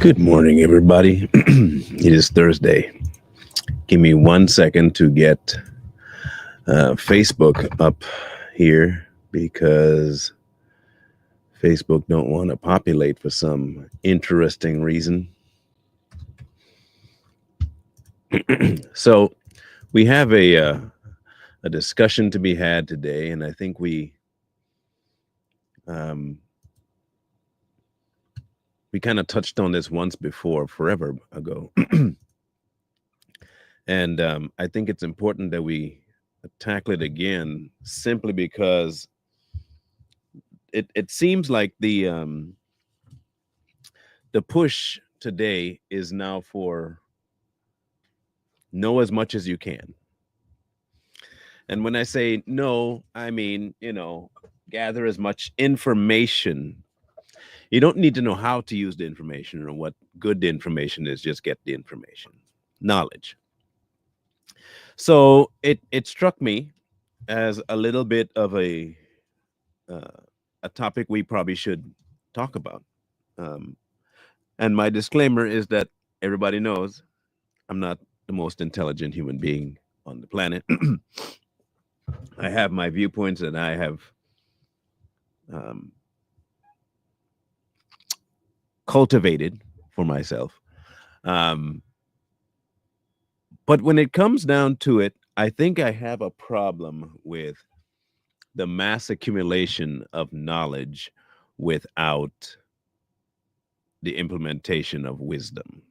Good morning, everybody. It is Thursday. Give me 1 second to get Facebook up here because Facebook don't want to populate for some interesting reason. So we have a discussion to be had today, and I think um, we kind of touched on this once before, forever ago, and I think it's important that we tackle it again, simply because it seems like the push today is now for know as much as you can. And when I say no, I mean, gather as much information. You don't need to know how to use the information or what good information is, just get the information, knowledge. So it struck me as a little bit of uh, a topic we probably should talk about. Um, and my disclaimer is that everybody knows I'm not the most intelligent human being on the planet. I have my viewpoints that I have um, cultivated for myself. Um, but when it comes down to it, I think I have a problem with the mass accumulation of knowledge without the implementation of wisdom.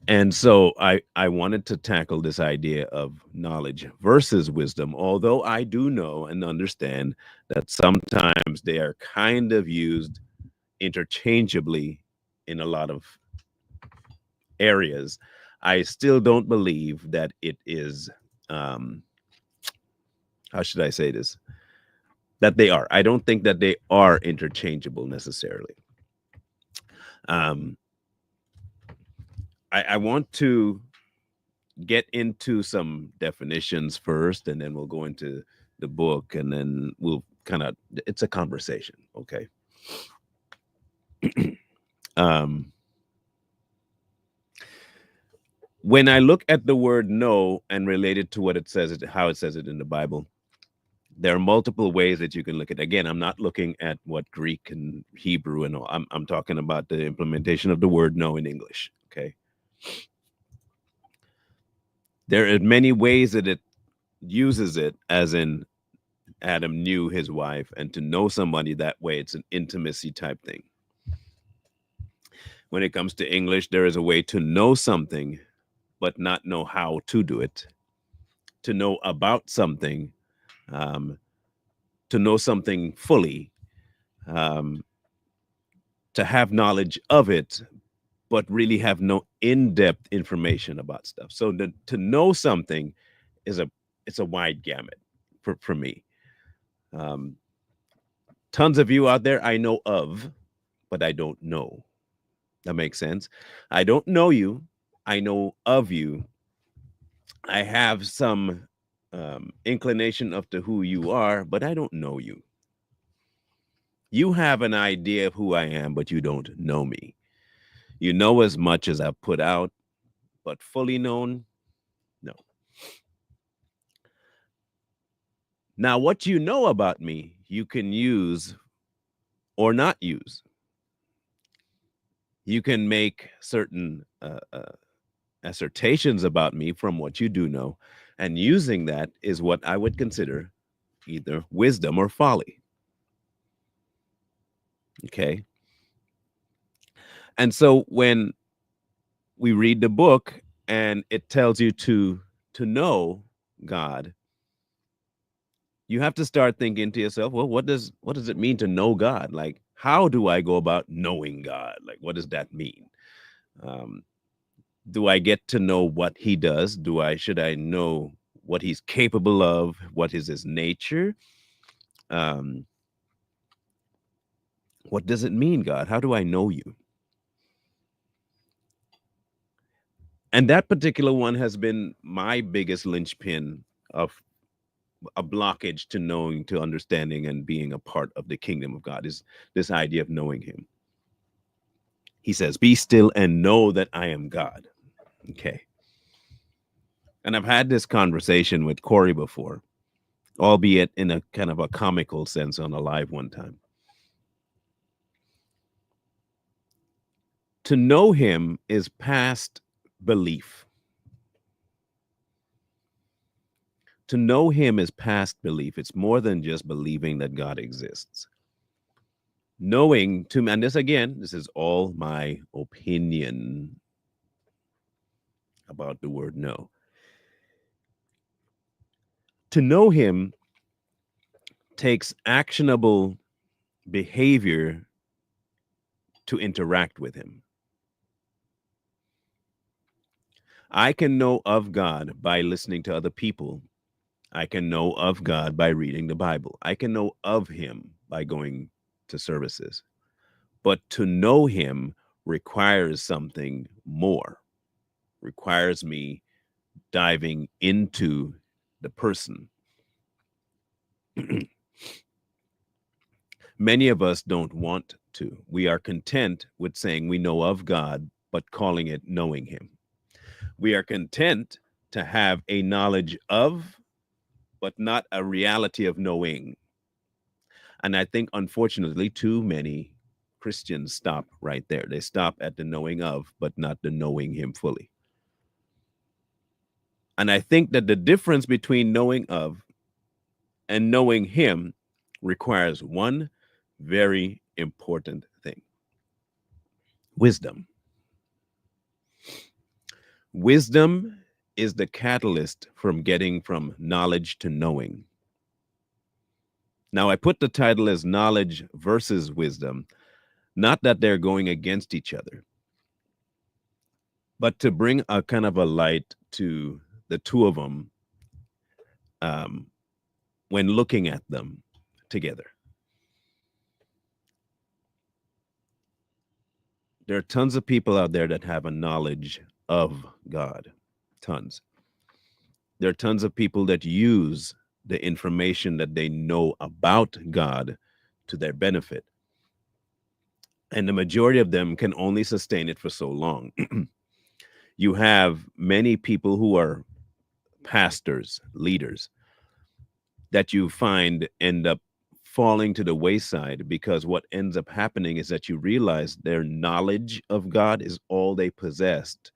And so I wanted to tackle this idea of knowledge versus wisdom, although I do know and understand that sometimes they are kind of used interchangeably in a lot of areas. I still don't believe that it is, um, how should I say this? That they are. I don't think that they are interchangeable necessarily. Um, I want to get into some definitions first, and then we'll go into the book, and then we'll kind of, it's a conversation, okay? um, when I look at the word no and relate it to what it says, how it says it in the Bible, there are multiple ways that you can look at it. Again, I'm not looking at what Greek and Hebrew and all. I'm talking about the implementation of the word no in English, okay? There are many ways that it uses it, as in Adam knew his wife, and to know somebody that way, it's an intimacy type thing. When it comes to English, there is a way to know something, but not know how to do it, to know about something, um, to know something fully, um, to have knowledge of it, but really have no in-depth information about stuff. So to know something is it's a wide gamut for me. Um, Tons of you out there I know of, but I don't know. That makes sense. I don't know you. I know of you. I have some inclination of to who you are, but I don't know you. You have an idea of who I am, but you don't know me. You know as much as I've put out, but fully known, no. Now, what you know about me, you can use or not use. You can make certain assertions about me from what you do know, and using that is what I would consider either wisdom or folly. Okay. And so when we read the book and it tells you to know God, you have to start thinking to yourself, well, what does it mean to know God? Like, how do I go about knowing God? Like, what does that mean? Um, do I get to know what he does? Should I know what he's capable of? What is his nature? Um, what does it mean, God? How do I know you? And that particular one has been my biggest linchpin of a blockage to knowing, to understanding, and being a part of the kingdom of God, is this idea of knowing him. He says, "Be still and know that I am God." Okay. And I've had this conversation with Corey before, albeit in a kind of a comical sense on a live one time. To know him is past belief. To know him is past belief. It's more than just believing that God exists. Knowing to, and this again, this is all my opinion about the word know. To know him takes actionable behavior to interact with him. I can know of God by listening to other people. I can know of God by reading the Bible. I can know of him by going to services. But to know him requires something more, requires me diving into the person. Many of us don't want to. We are content with saying we know of God, but calling it knowing him. We are content to have a knowledge of, but not a reality of knowing. And I think, unfortunately, too many Christians stop right there. They stop at the knowing of, but not the knowing him fully. And I think that the difference between knowing of and knowing him requires one very important thing: wisdom. Wisdom is the catalyst from getting from knowledge to knowing. Now, I put the title as knowledge versus wisdom, not that they're going against each other, but to bring a kind of a light to the two of them um, when looking at them together. There are tons of people out there that have a knowledge of God, tons. There are tons of people that use the information that they know about God to their benefit. And the majority of them can only sustain it for so long. You have many people who are pastors, leaders, that you find end up falling to the wayside because what ends up happening is that you realize their knowledge of God is all they possessed.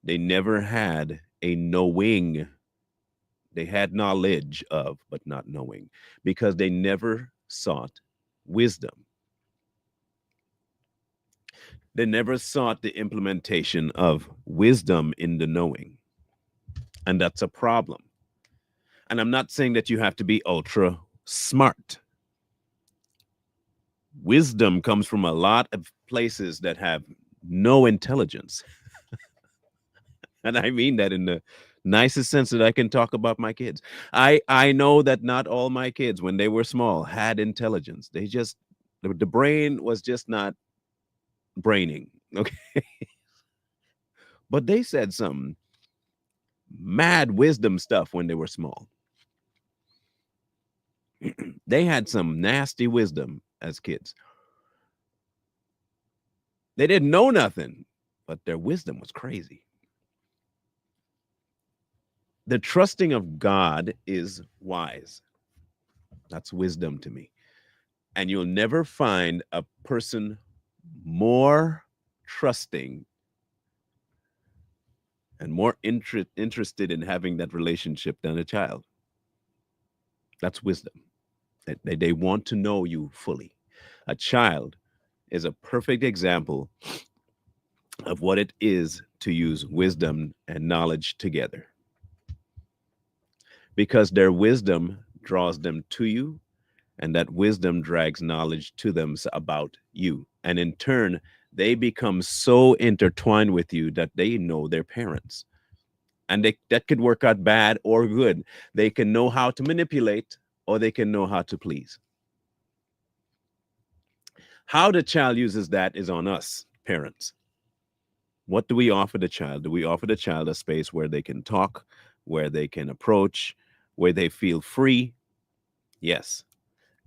They never had a knowing. They had knowledge of, but not knowing, because they never sought wisdom. They never sought the implementation of wisdom in the knowing. And that's a problem. And I'm not saying that you have to be ultra smart. Wisdom comes from a lot of places that have no intelligence. And I mean that in the nicest sense that I can talk about my kids. I know that not all my kids, when they were small, had intelligence. They just, the brain was just not braining. Okay. But they said some mad wisdom stuff when they were small. They had some nasty wisdom as kids. They didn't know nothing, but their wisdom was crazy. The trusting of God is wise. That's wisdom to me. And you'll never find a person more trusting and more interested in having that relationship than a child. That's wisdom. They want to know you fully. A child is a perfect example of what it is to use wisdom and knowledge together, because their wisdom draws them to you, and that wisdom drags knowledge to them about you. And in turn, they become so intertwined with you that they know their parents. And that could work out bad or good. They can know how to manipulate, or they can know how to please. How the child uses that is on us, parents. What do we offer the child? Do we offer the child a space where they can talk, where they can approach, where they feel free? Yes.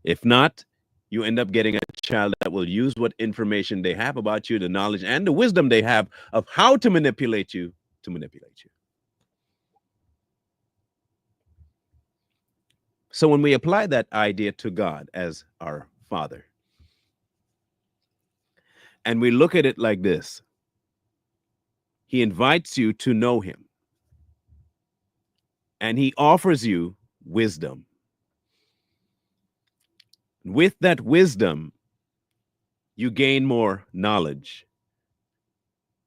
If not, you end up getting a child that will use what information they have about you, the knowledge and the wisdom they have of how to manipulate you to manipulate you. So when we apply that idea to God as our Father, and we look at it like this, He invites you to know Him, and He offers you wisdom. With that wisdom, you gain more knowledge.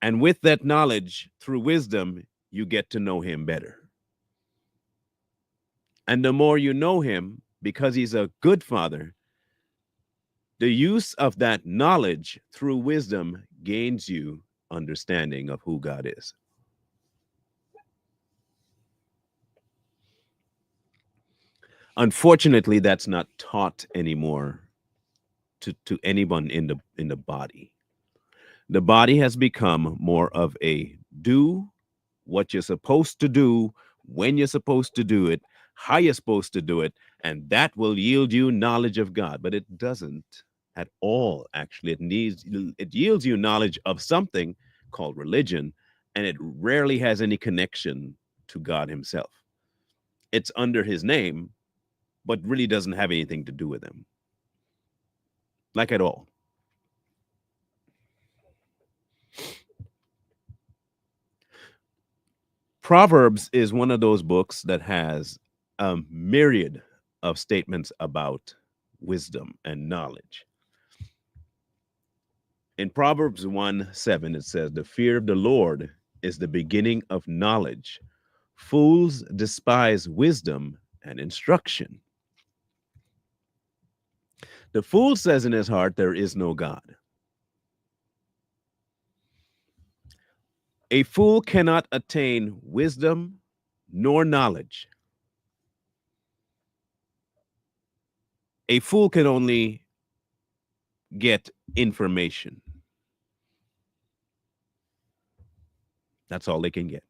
And with that knowledge, through wisdom, you get to know Him better. And the more you know Him, because He's a good Father, the use of that knowledge through wisdom gains you understanding of who God is. Unfortunately, that's not taught anymore to anyone in the body. The body has become more of a do what you're supposed to do, when you're supposed to do it, how you're supposed to do it, and that will yield you knowledge of God. But it doesn't at all, actually. It yields you knowledge of something called religion, and it rarely has any connection to God Himself. It's under His name, but really doesn't have anything to do with Him. Like at all. Proverbs is one of those books that has a myriad of statements about wisdom and knowledge. In Proverbs 1:7, it says, "The fear of the Lord is the beginning of knowledge. Fools despise wisdom and instruction." The fool says in his heart, "There is no God." A fool cannot attain wisdom nor knowledge. A fool can only get information. That's all they can get.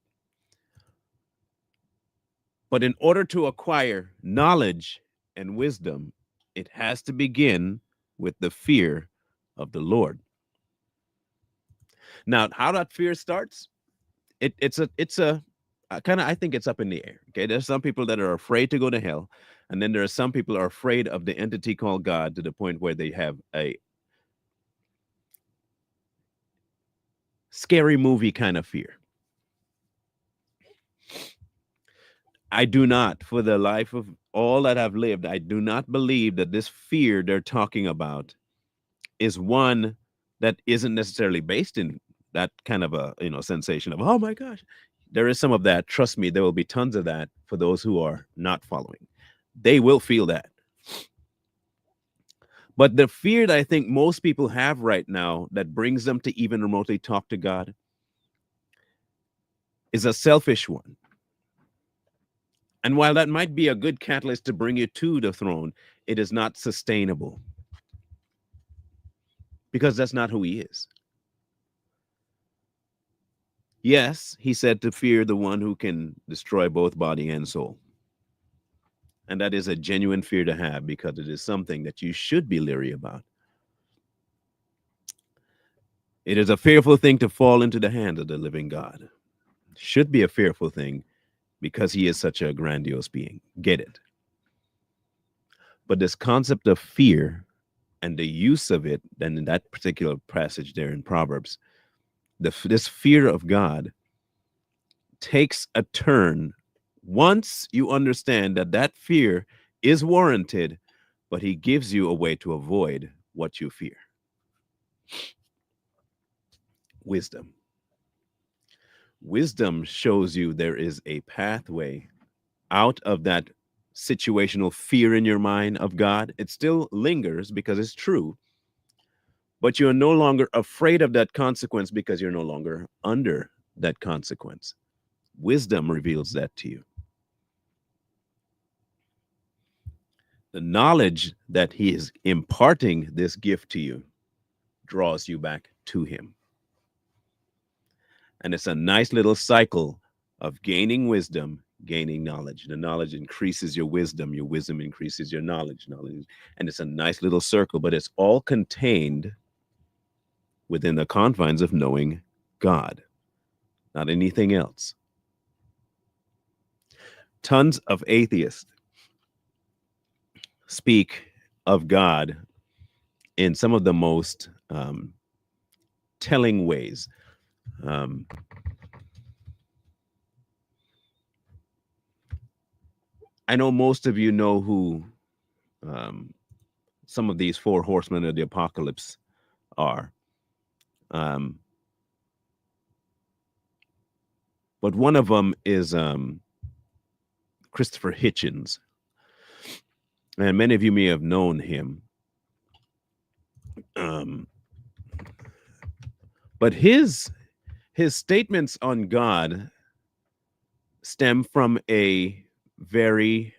But in order to acquire knowledge and wisdom, it has to begin with the fear of the Lord. Now, how that fear starts, it's a kind of, I think it's up in the air. Okay, there's some people that are afraid to go to hell, and then there are some people are afraid of the entity called God to the point where they have a scary movie kind of fear. I do not, for the life of all that I've lived, I do not believe that this fear they're talking about is one that isn't necessarily based in that kind of a sensation of, oh my gosh. There is some of that. Trust me, there will be tons of that for those who are not following. They will feel that. But the fear that I think most people have right now that brings them to even remotely talk to God is a selfish one. And while that might be a good catalyst to bring you to the throne, it is not sustainable because that's not who He is. Yes, He said to fear the one who can destroy both body and soul. And that is a genuine fear to have because it is something that you should be leery about. It is a fearful thing to fall into the hands of the living God. Should be a fearful thing because He is such a grandiose being. Get it? But this concept of fear and the use of it, then in that particular passage there in Proverbs, this fear of God takes a turn once you understand that that fear is warranted, but He gives you a way to avoid what you fear. Wisdom. Wisdom shows you there is a pathway out of that situational fear in your mind of God. It still lingers because it's true, but you're no longer afraid of that consequence because you're no longer under that consequence. Wisdom reveals that to you. The knowledge that He is imparting this gift to you draws you back to Him. And it's a nice little cycle of gaining wisdom, gaining knowledge. The knowledge increases your wisdom increases your knowledge. And it's a nice little circle, but it's all contained within the confines of knowing God, not anything else. Tons of atheists speak of God in some of the most telling ways. I know most of you know who some of these four horsemen of the apocalypse are. But one of them is Christopher Hitchens. And many of you may have known him. But his statements on God stem from a very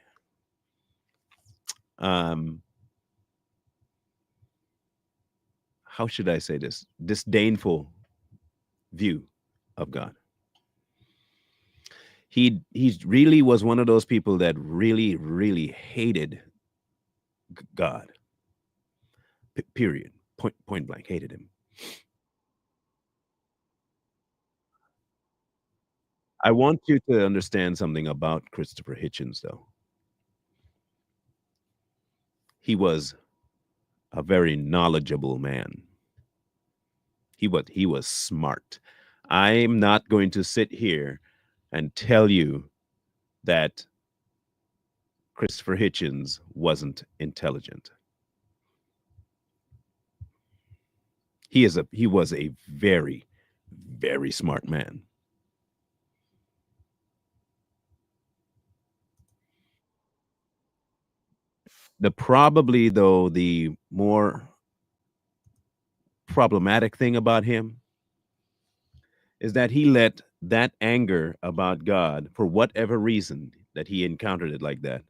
how should I say this? Disdainful view of God. He really was one of those people that really hated God. Period. Point blank, hated him. I want you to understand something about Christopher Hitchens, though. He was a very knowledgeable man. He was smart. I'm not going to sit here and tell you that Christopher Hitchens wasn't intelligent. He was a very, very smart man. Probably though, the more problematic thing about him is that he let that anger about God, for whatever reason that he encountered it like that,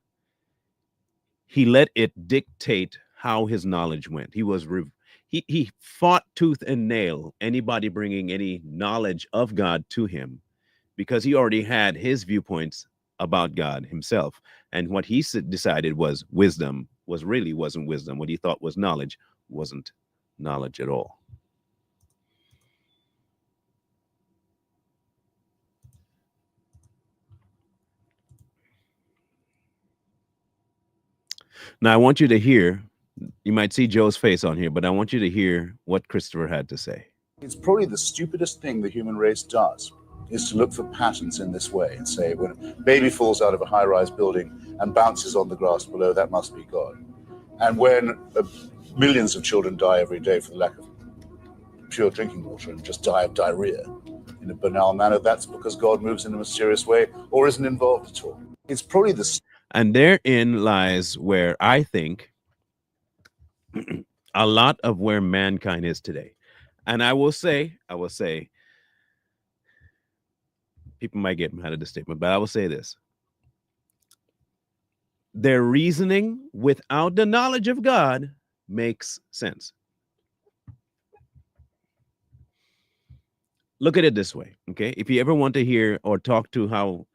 he let it dictate how his knowledge went. He fought tooth and nail anybody bringing any knowledge of God to him, because he already had his viewpoints about God himself. And what he decided was wisdom wasn't wisdom. What he thought was knowledge wasn't knowledge at all. Now, I want you to hear, you might see Joe's face on here, but I want you to hear what Christopher had to say. It's probably the stupidest thing the human race does, is to look for patterns in this way and say, when a baby falls out of a high-rise building and bounces on the grass below, that must be God. And when millions of children die every day for the lack of pure drinking water and just die of diarrhea in a banal manner, that's because God moves in a mysterious way or isn't involved at all. It's probably the... And therein lies where I think a lot of where mankind is today. And I will say, people might get mad at this statement, but I will say this. Their reasoning without the knowledge of God makes sense. Look at it this way, okay? If you ever want to hear or talk to how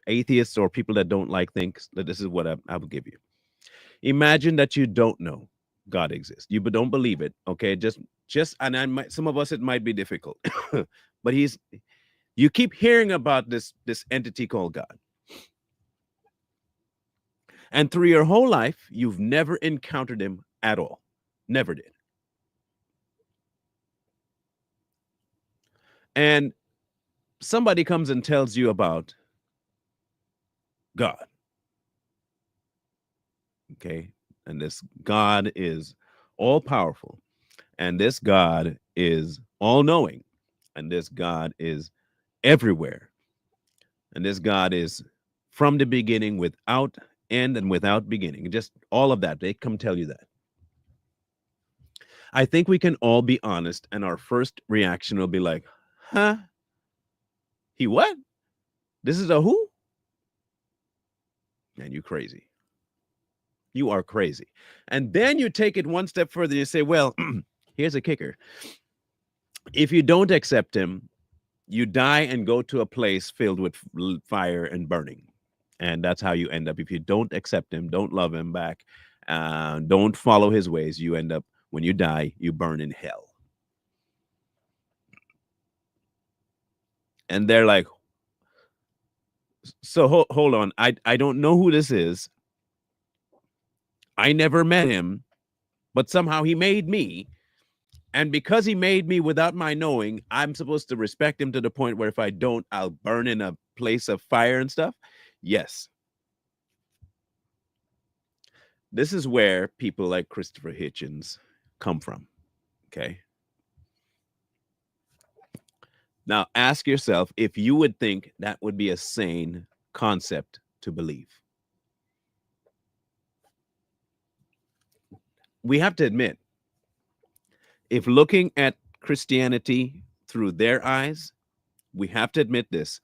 atheists or people that don't like things, this is what I will give you. Imagine that you don't know God exists. You don't believe it, okay? Just and some of us, it might be difficult, but you keep hearing about this entity called God. And through your whole life, you've never encountered him at all. Never did. And somebody comes and tells you about God. Okay? And this God is all powerful. And this God is all knowing. And this God is everywhere. And this God is from the beginning, without end and without beginning. Just all of that. They come tell you that. I think we can all be honest, and our first reaction will be like, huh? He what? This is a who? Man, you crazy. You are crazy. And then you take it one step further. You say, well, here's a kicker. If you don't accept him, You die and go to a place filled with fire and burning. And that's how you end up. If you don't accept him, don't love him back, don't follow his ways, you end up, when you die, you burn in hell. And they're like, so hold on. I don't know who this is. I never met him, but somehow he made me. And because he made me without my knowing, I'm supposed to respect him to the point where if I don't, I'll burn in a place of fire and stuff. Yes. This is where people like Christopher Hitchens come from. Okay. Now ask yourself if you would think that would be a sane concept to believe. We have to admit, if looking at Christianity through their eyes, we have to admit this,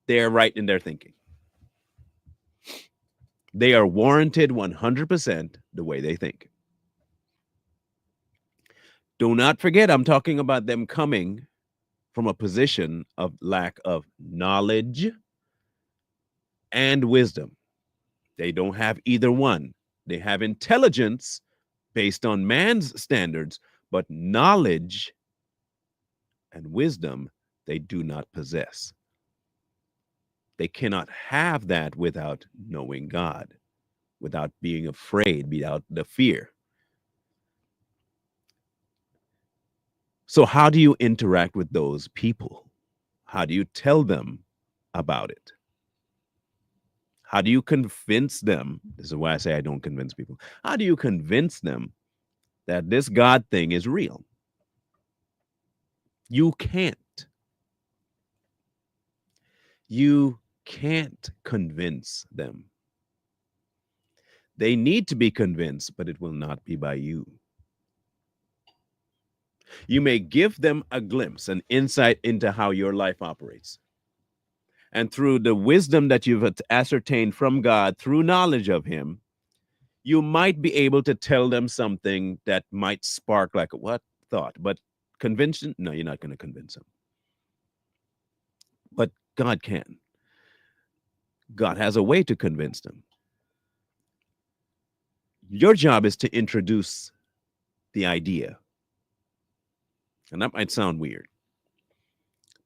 they're right in their thinking. They are warranted 100% the way they think. Do not forget, I'm talking about them coming from a position of lack of knowledge and wisdom. They don't have either one. They have intelligence based on man's standards, but knowledge and wisdom they do not possess. They cannot have that without knowing God, without being afraid, without the fear. So how do you interact with those people? How do you tell them about it? How do you convince them? This is why I say I don't convince people. How do you convince them that this God thing is real? You can't. You can't convince them. They need to be convinced, but it will not be by you. You may give them a glimpse, an insight into how your life operates. And through the wisdom that you've ascertained from God, through knowledge of him, you might be able to tell them something that might spark like, what thought? But conviction? No, you're not going to convince them. But God can. God has a way to convince them. Your job is to introduce the idea. And that might sound weird.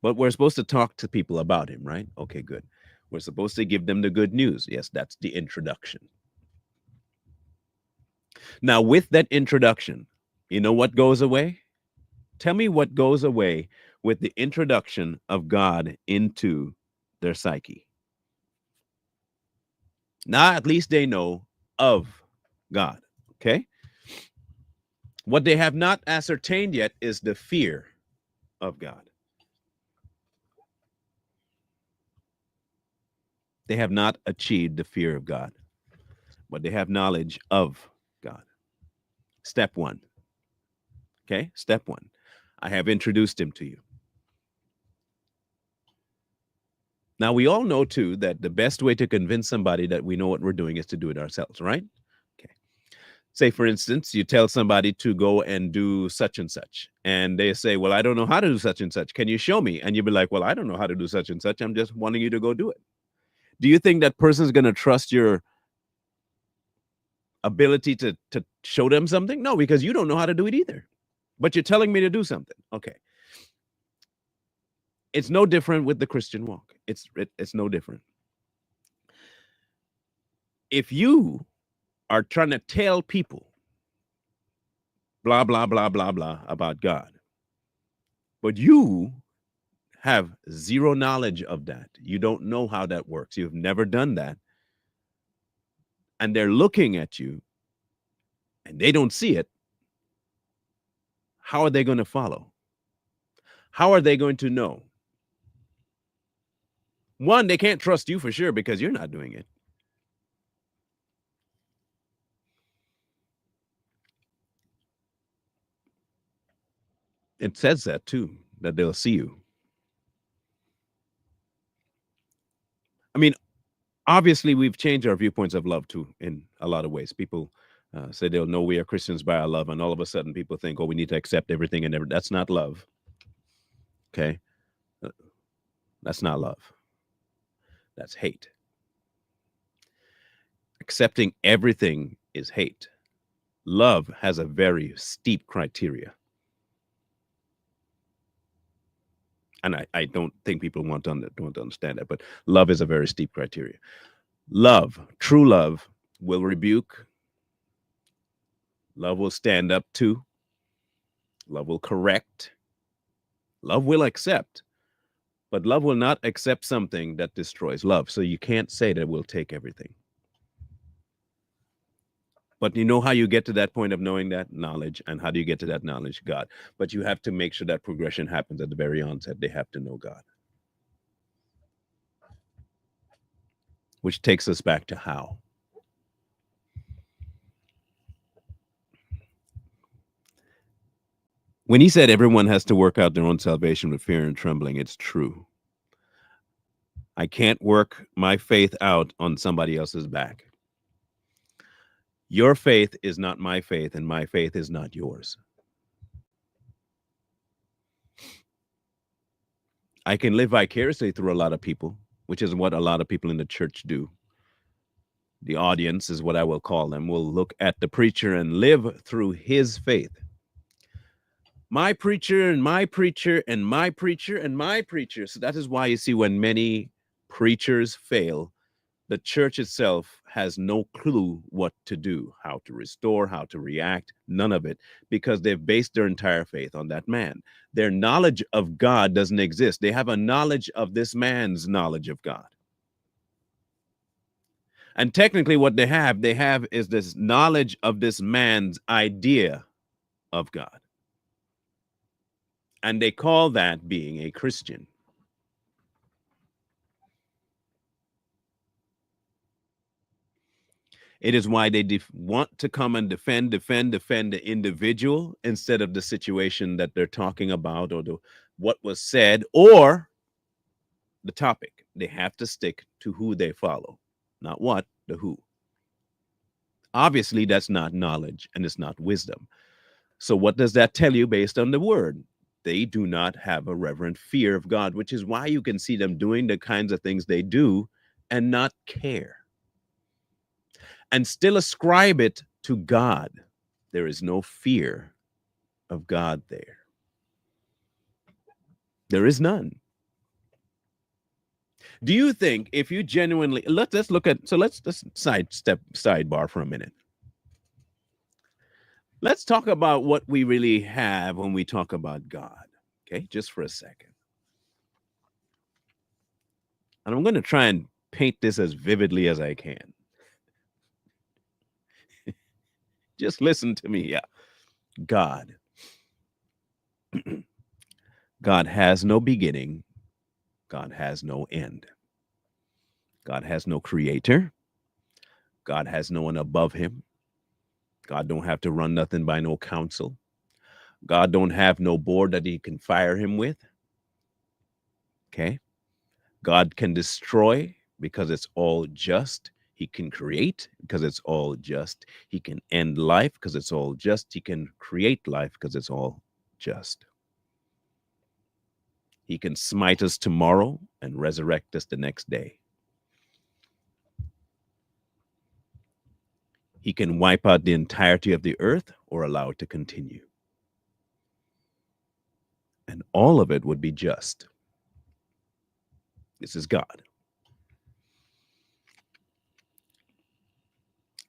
But we're supposed to talk to people about him, right? Okay, good. We're supposed to give them the good news. Yes, that's the introduction. Now, with that introduction, you know what goes away? Tell me what goes away with the introduction of God into their psyche. Now, at least they know of God, okay? What they have not ascertained yet is the fear of God. They have not achieved the fear of God, but they have knowledge of God. Step one. Okay, step one. I have introduced him to you. Now, we all know, too, that the best way to convince somebody that we know what we're doing is to do it ourselves, right? Okay. Say, for instance, you tell somebody to go and do such and such, and they say, well, I don't know how to do such and such. Can you show me? And you'll be like, well, I don't know how to do such and such. I'm just wanting you to go do it. Do you think that person's going to trust your ability to show them something? No, because you don't know how to do it either. But you're telling me to do something. Okay. It's no different with the Christian walk. It's no different. If you are trying to tell people blah, blah, blah, blah, blah about God, but you have zero knowledge of that, you don't know how that works, you've never done that, and they're looking at you and they don't see it, how are they going to follow? How are they going to know? One, they can't trust you for sure because you're not doing it. It says that too, that they'll see you. I mean, obviously, we've changed our viewpoints of love too in a lot of ways. People say they'll know we are Christians by our love, and all of a sudden people think, oh, we need to accept everything and everything. That's not love. Okay. That's not love. That's hate. Accepting everything is hate. Love has a very steep criteria. And I don't think people want to understand that, but love is a very steep criteria. Love, true love, will rebuke. Love will stand up to. Love will correct. Love will accept. But love will not accept something that destroys love. So you can't say that we'll take everything. But you know how you get to that point of knowing that? Knowledge. And how do you get to that knowledge? God. But you have to make sure that progression happens at the very onset. They have to know God. Which takes us back to how. When he said everyone has to work out their own salvation with fear and trembling, it's true. I can't work my faith out on somebody else's back. Your faith is not my faith, and my faith is not yours. I can live vicariously through a lot of people, which is what a lot of people in the church do. The audience is what I will call them, will look at the preacher and live through his faith. My preacher and my preacher and my preacher and my preacher. So that is why you see when many preachers fail, the church itself has no clue what to do, how to restore, how to react, none of it, because they've based their entire faith on that man. Their knowledge of God doesn't exist. They have a knowledge of this man's knowledge of God. And technically what they have is this knowledge of this man's idea of God. And they call that being a Christian. It is why they want to come and defend the individual instead of the situation that they're talking about or what was said or the topic. They have to stick to who they follow, not what, the who. Obviously, that's not knowledge and it's not wisdom. So what does that tell you based on the word? They do not have a reverent fear of God, which is why you can see them doing the kinds of things they do and not care. And still ascribe it to God. There is no fear of God there. There is none. Do you think if you genuinely let's look at let's sidebar for a minute. Let's talk about what we really have when we talk about God. Okay, just for a second. And I'm going to try and paint this as vividly as I can. Just listen to me. Yeah. God. God has no beginning. God has no end. God has no creator. God has no one above him. God don't have to run nothing by no council. God don't have no board that he can fire him with. Okay. God can destroy because it's all just. He can create because it's all just. He can end life because it's all just. He can create life because it's all just. He can smite us tomorrow and resurrect us the next day. He can wipe out the entirety of the earth or allow it to continue. And all of it would be just. This is God.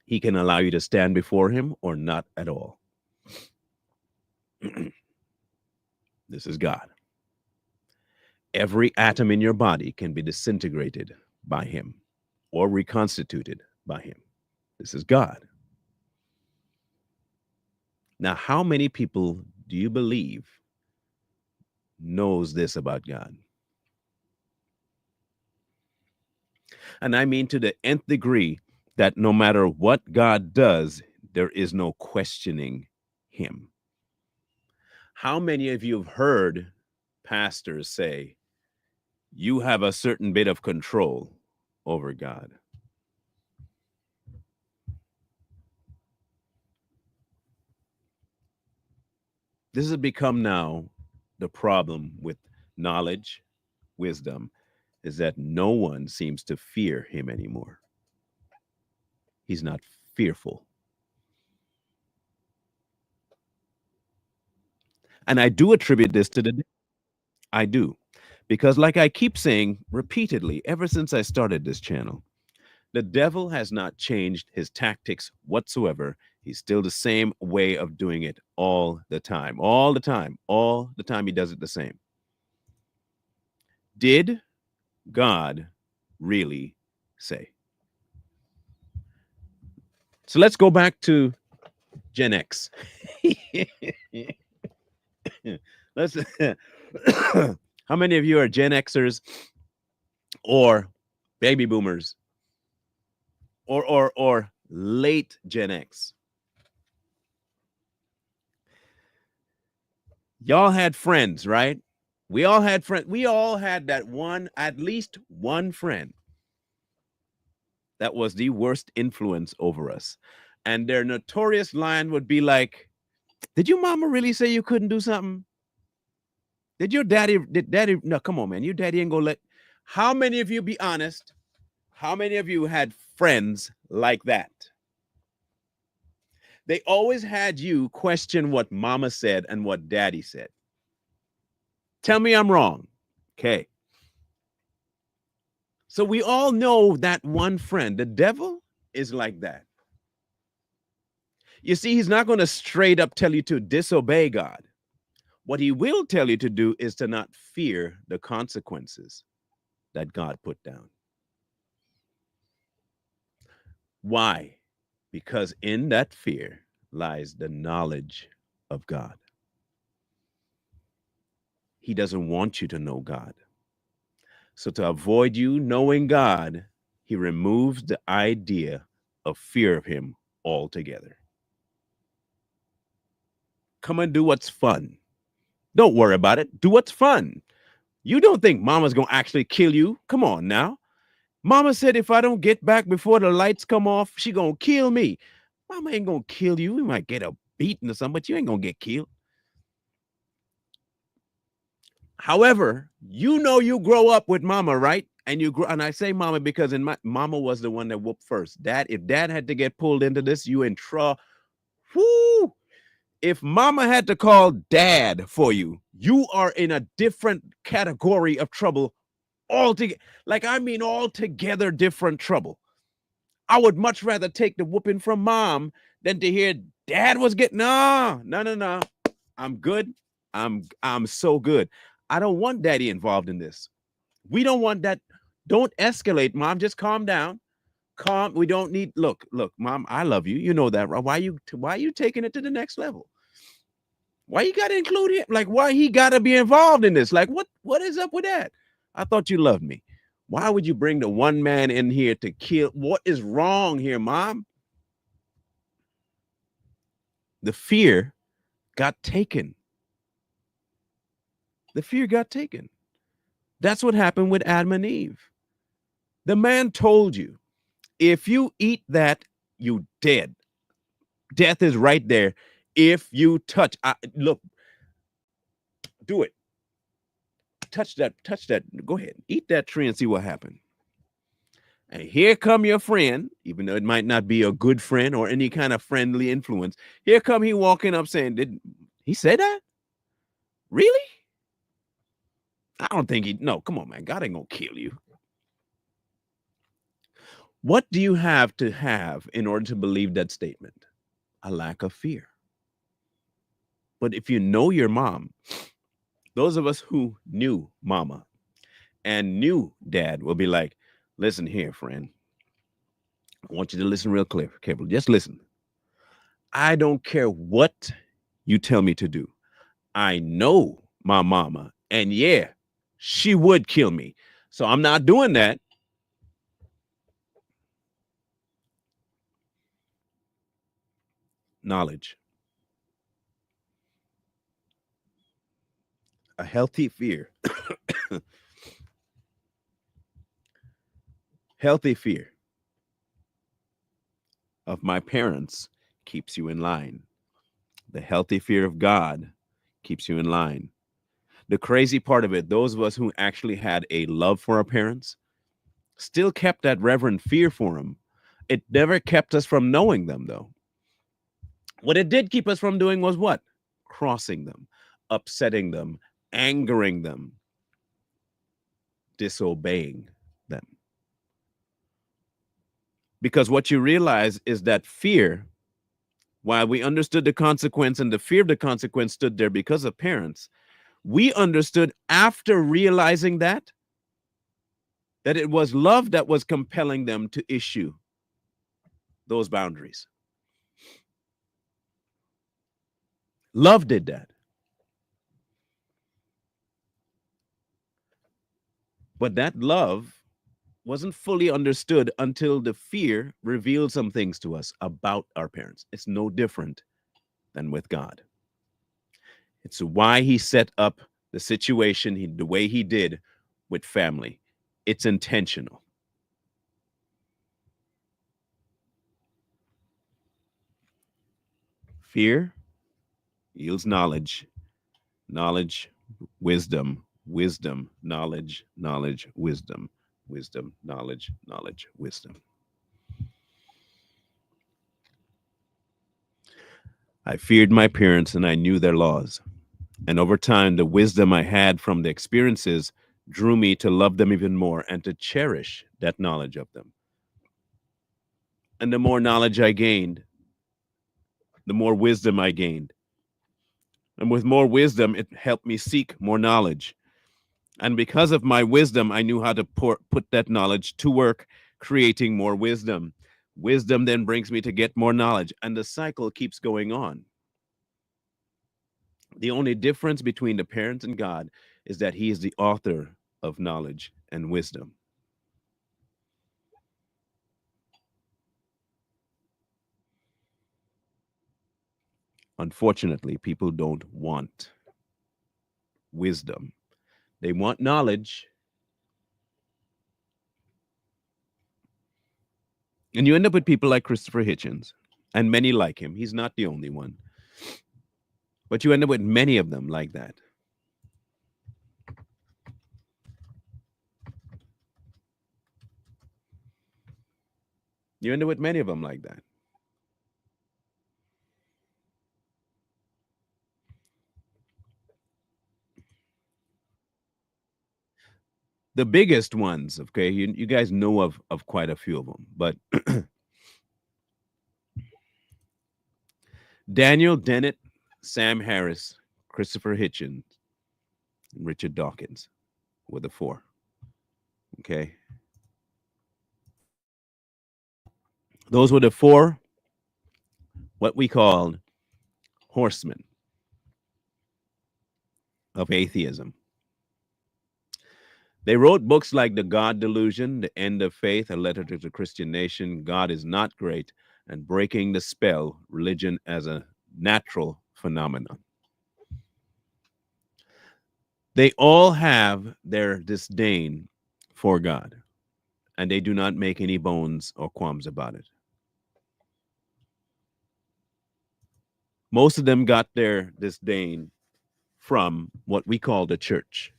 He can allow you to stand before him or not at all. This is God. Every atom in your body can be disintegrated by him or reconstituted by him. This is God. Now, how many people do you believe knows this about God? And I mean to the nth degree that no matter what God does, there is no questioning him. How many of you have heard pastors say, you have a certain bit of control over God? This has become now the problem with knowledge, wisdom, is that no one seems to fear him anymore. He's not fearful. And I do attribute this to the, I do. Because, like I keep saying repeatedly, ever since I started this channel, the devil has not changed his tactics whatsoever. He's still the same way of doing it all the time. All the time. All the time he does it the same. Did God really say? So let's go back to Gen X. Let's how many of you are Gen Xers or baby boomers or late Gen X? Y'all had friends, right? We all had friends. We all had that one, at least one friend that was the worst influence over us. And their notorious line would be like, did your mama really say you couldn't do something? Did daddy, no, come on, man. Your daddy ain't gonna let, how many of you, be honest, how many of you had friends like that? They always had you question what mama said and what daddy said. Tell me I'm wrong. Okay. So we all know that one friend. The devil is like that. You see, he's not going to straight up tell you to disobey God. What he will tell you to do is to not fear the consequences that God put down. Why? Because in that fear lies the knowledge of God. He doesn't want you to know God. So to avoid you knowing God, he removes the idea of fear of him altogether. Come and do what's fun. Don't worry about it. Do what's fun. You don't think mama's going to actually kill you? Come on now. Mama said if I don't get back before the lights come off, she going to kill me. Mama ain't going to kill you. You might get a beating or something, but you ain't going to get killed. However, you know you grow up with mama, right? And you grow, and I say mama because in my mama was the one that whooped first. Dad, if dad had to get pulled into this, you in trouble. Whoo! If mama had to call dad for you, you are in a different category of trouble altogether. Like, I mean, altogether different trouble. I would much rather take the whooping from mom than to hear dad was getting, no. I'm good. I'm so good. I don't want daddy involved in this. We don't want that. Don't escalate, mom. Just calm down. Calm. We don't need, look, mom, I love you. You know that, right? Why are you taking it to the next level? Why you gotta include him? Like, why he gotta be involved in this? Like, what is up with that? I thought you loved me. Why would you bring the one man in here to kill? What is wrong here, mom? The fear got taken. The fear got taken. That's what happened with Adam and Eve. The man told you, if you eat that, you dead. Death is right there. If you touch, look, do it. Touch that. Go ahead. Eat that tree and see what happened. And here come your friend, even though it might not be a good friend or any kind of friendly influence. Here come he walking up saying, did he say that? Really? I don't think no, come on, man. God ain't gonna kill you. What do you have to have in order to believe that statement? A lack of fear. But if you know your mom, those of us who knew mama and knew dad will be like, listen here, friend. I want you to listen real carefully. Just listen. I don't care what you tell me to do. I know my mama, and yeah, she would kill me. So I'm not doing that. Knowledge. A healthy fear. Healthy fear of my parents keeps you in line. The healthy fear of God keeps you in line. The crazy part of it, those of us who actually had a love for our parents still kept that reverent fear for them. It never kept us from knowing them, though. What it did keep us from doing was what? Crossing them, upsetting them, angering them, disobeying them. Because what you realize is that fear, while we understood the consequence and the fear of the consequence stood there because of parents, we understood after realizing that it was love that was compelling them to issue those boundaries. Love did that. But that love wasn't fully understood until the fear revealed some things to us about our parents. It's no different than with God. It's why he set up the situation the way he did with family. It's intentional. Fear yields knowledge, knowledge, wisdom, wisdom, knowledge, knowledge, wisdom, wisdom, knowledge, knowledge, wisdom. I feared my parents and I knew their laws. And over time, the wisdom I had from the experiences drew me to love them even more and to cherish that knowledge of them. And the more knowledge I gained, the more wisdom I gained. And with more wisdom, it helped me seek more knowledge. And because of my wisdom, I knew how to put that knowledge to work, creating more wisdom. Wisdom then brings me to get more knowledge, and the cycle keeps going on. The only difference between the parents and God is that he is the author of knowledge and wisdom. Unfortunately, people don't want wisdom. They want knowledge. And you end up with people like Christopher Hitchens and many like him. He's not the only one. But you end up with many of them like that. You end up with many of them like that. The biggest ones, okay, you guys know of quite a few of them, but Daniel Dennett, Sam Harris, Christopher Hitchens, and Richard Dawkins were the four. Okay. Those were the four, what we called horsemen of atheism. They wrote books like The God Delusion, The End of Faith, A Letter to the Christian Nation, God is Not Great, and Breaking the Spell, Religion as a Natural Phenomenon. They all have their disdain for God, and they do not make any bones or qualms about it. Most of them got their disdain from what we call the church,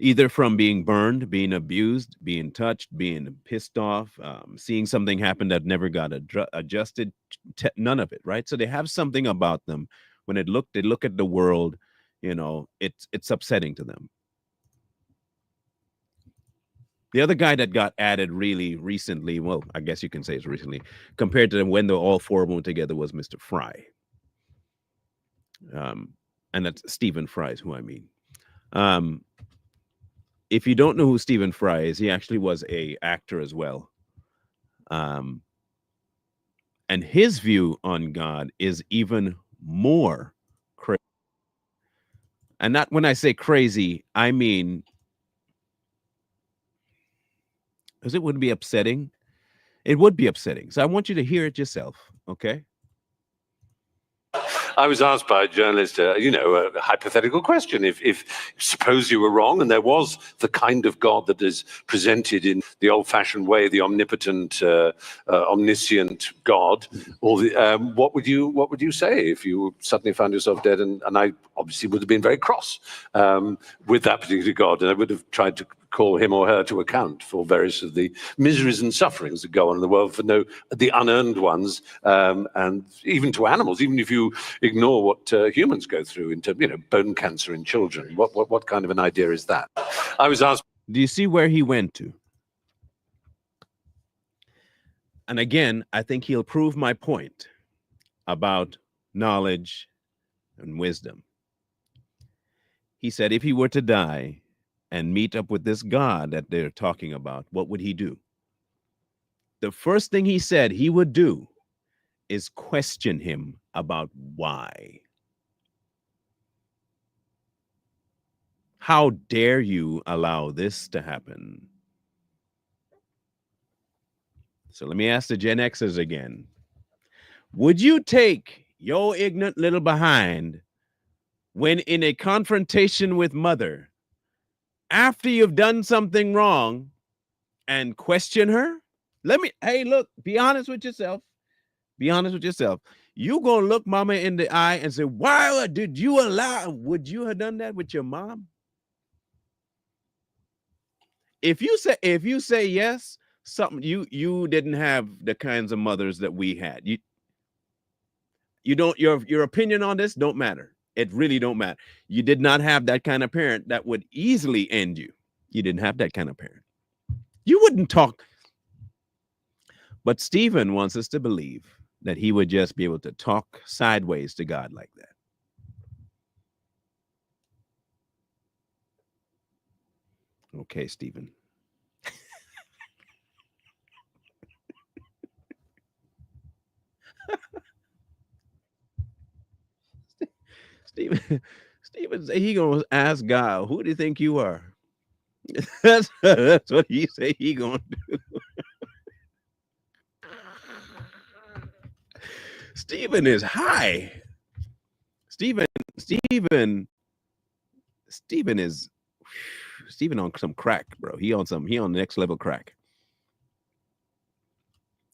either from being burned, being abused, being touched, being pissed off, seeing something happen that never got adjusted, none of it, right? So they have something about them. When they look at the world, it's upsetting to them. The other guy that got added really recently, well, I guess you can say it's recently, compared to them when all four of them together, was Mr. Fry. And that's Stephen Fry is who I mean. If you don't know who Stephen Fry is, he actually was a actor as well. And his view on God is even more crazy. And not when I say crazy, I mean, because it would be upsetting. It would be upsetting. So I want you to hear it yourself, okay? I was asked by a journalist, a hypothetical question. If suppose you were wrong and there was the kind of God that is presented in the old-fashioned way, the omnipotent, omniscient God, or what would you say if you suddenly found yourself dead? And I obviously would have been very cross with that particular God, and I would have tried to call him or her to account for various of the miseries and sufferings that go on in the world, for the unearned ones, and even to animals. Even if you ignore what humans go through into bone cancer in children, what kind of an idea is that? I was asked. Do you see where he went to? And again, I think he'll prove my point about knowledge and wisdom. He said if he were to die and meet up with this God that they're talking about, what would he do? The first thing he said he would do is question him about why. How dare you allow this to happen? So let me ask the Gen Xers again. Would you take your ignorant little behind when in a confrontation with mother, after you've done something wrong, and question her? Hey, look, be honest with yourself. Be honest with yourself. You gonna look mama in the eye and say, why would you have done that with your mom? If you say yes, something you didn't have the kinds of mothers that we had. You don't, your opinion on this don't matter. It really don't matter. You did not have that kind of parent that would easily end you. You didn't have that kind of parent. You wouldn't talk. But Stephen wants us to believe that he would just be able to talk sideways to God like that. Okay, Stephen. Stephen say he gonna ask God, who do you think you are? That's what he say he gonna do. Stephen is high. Stephen on some crack, bro. He on next level crack.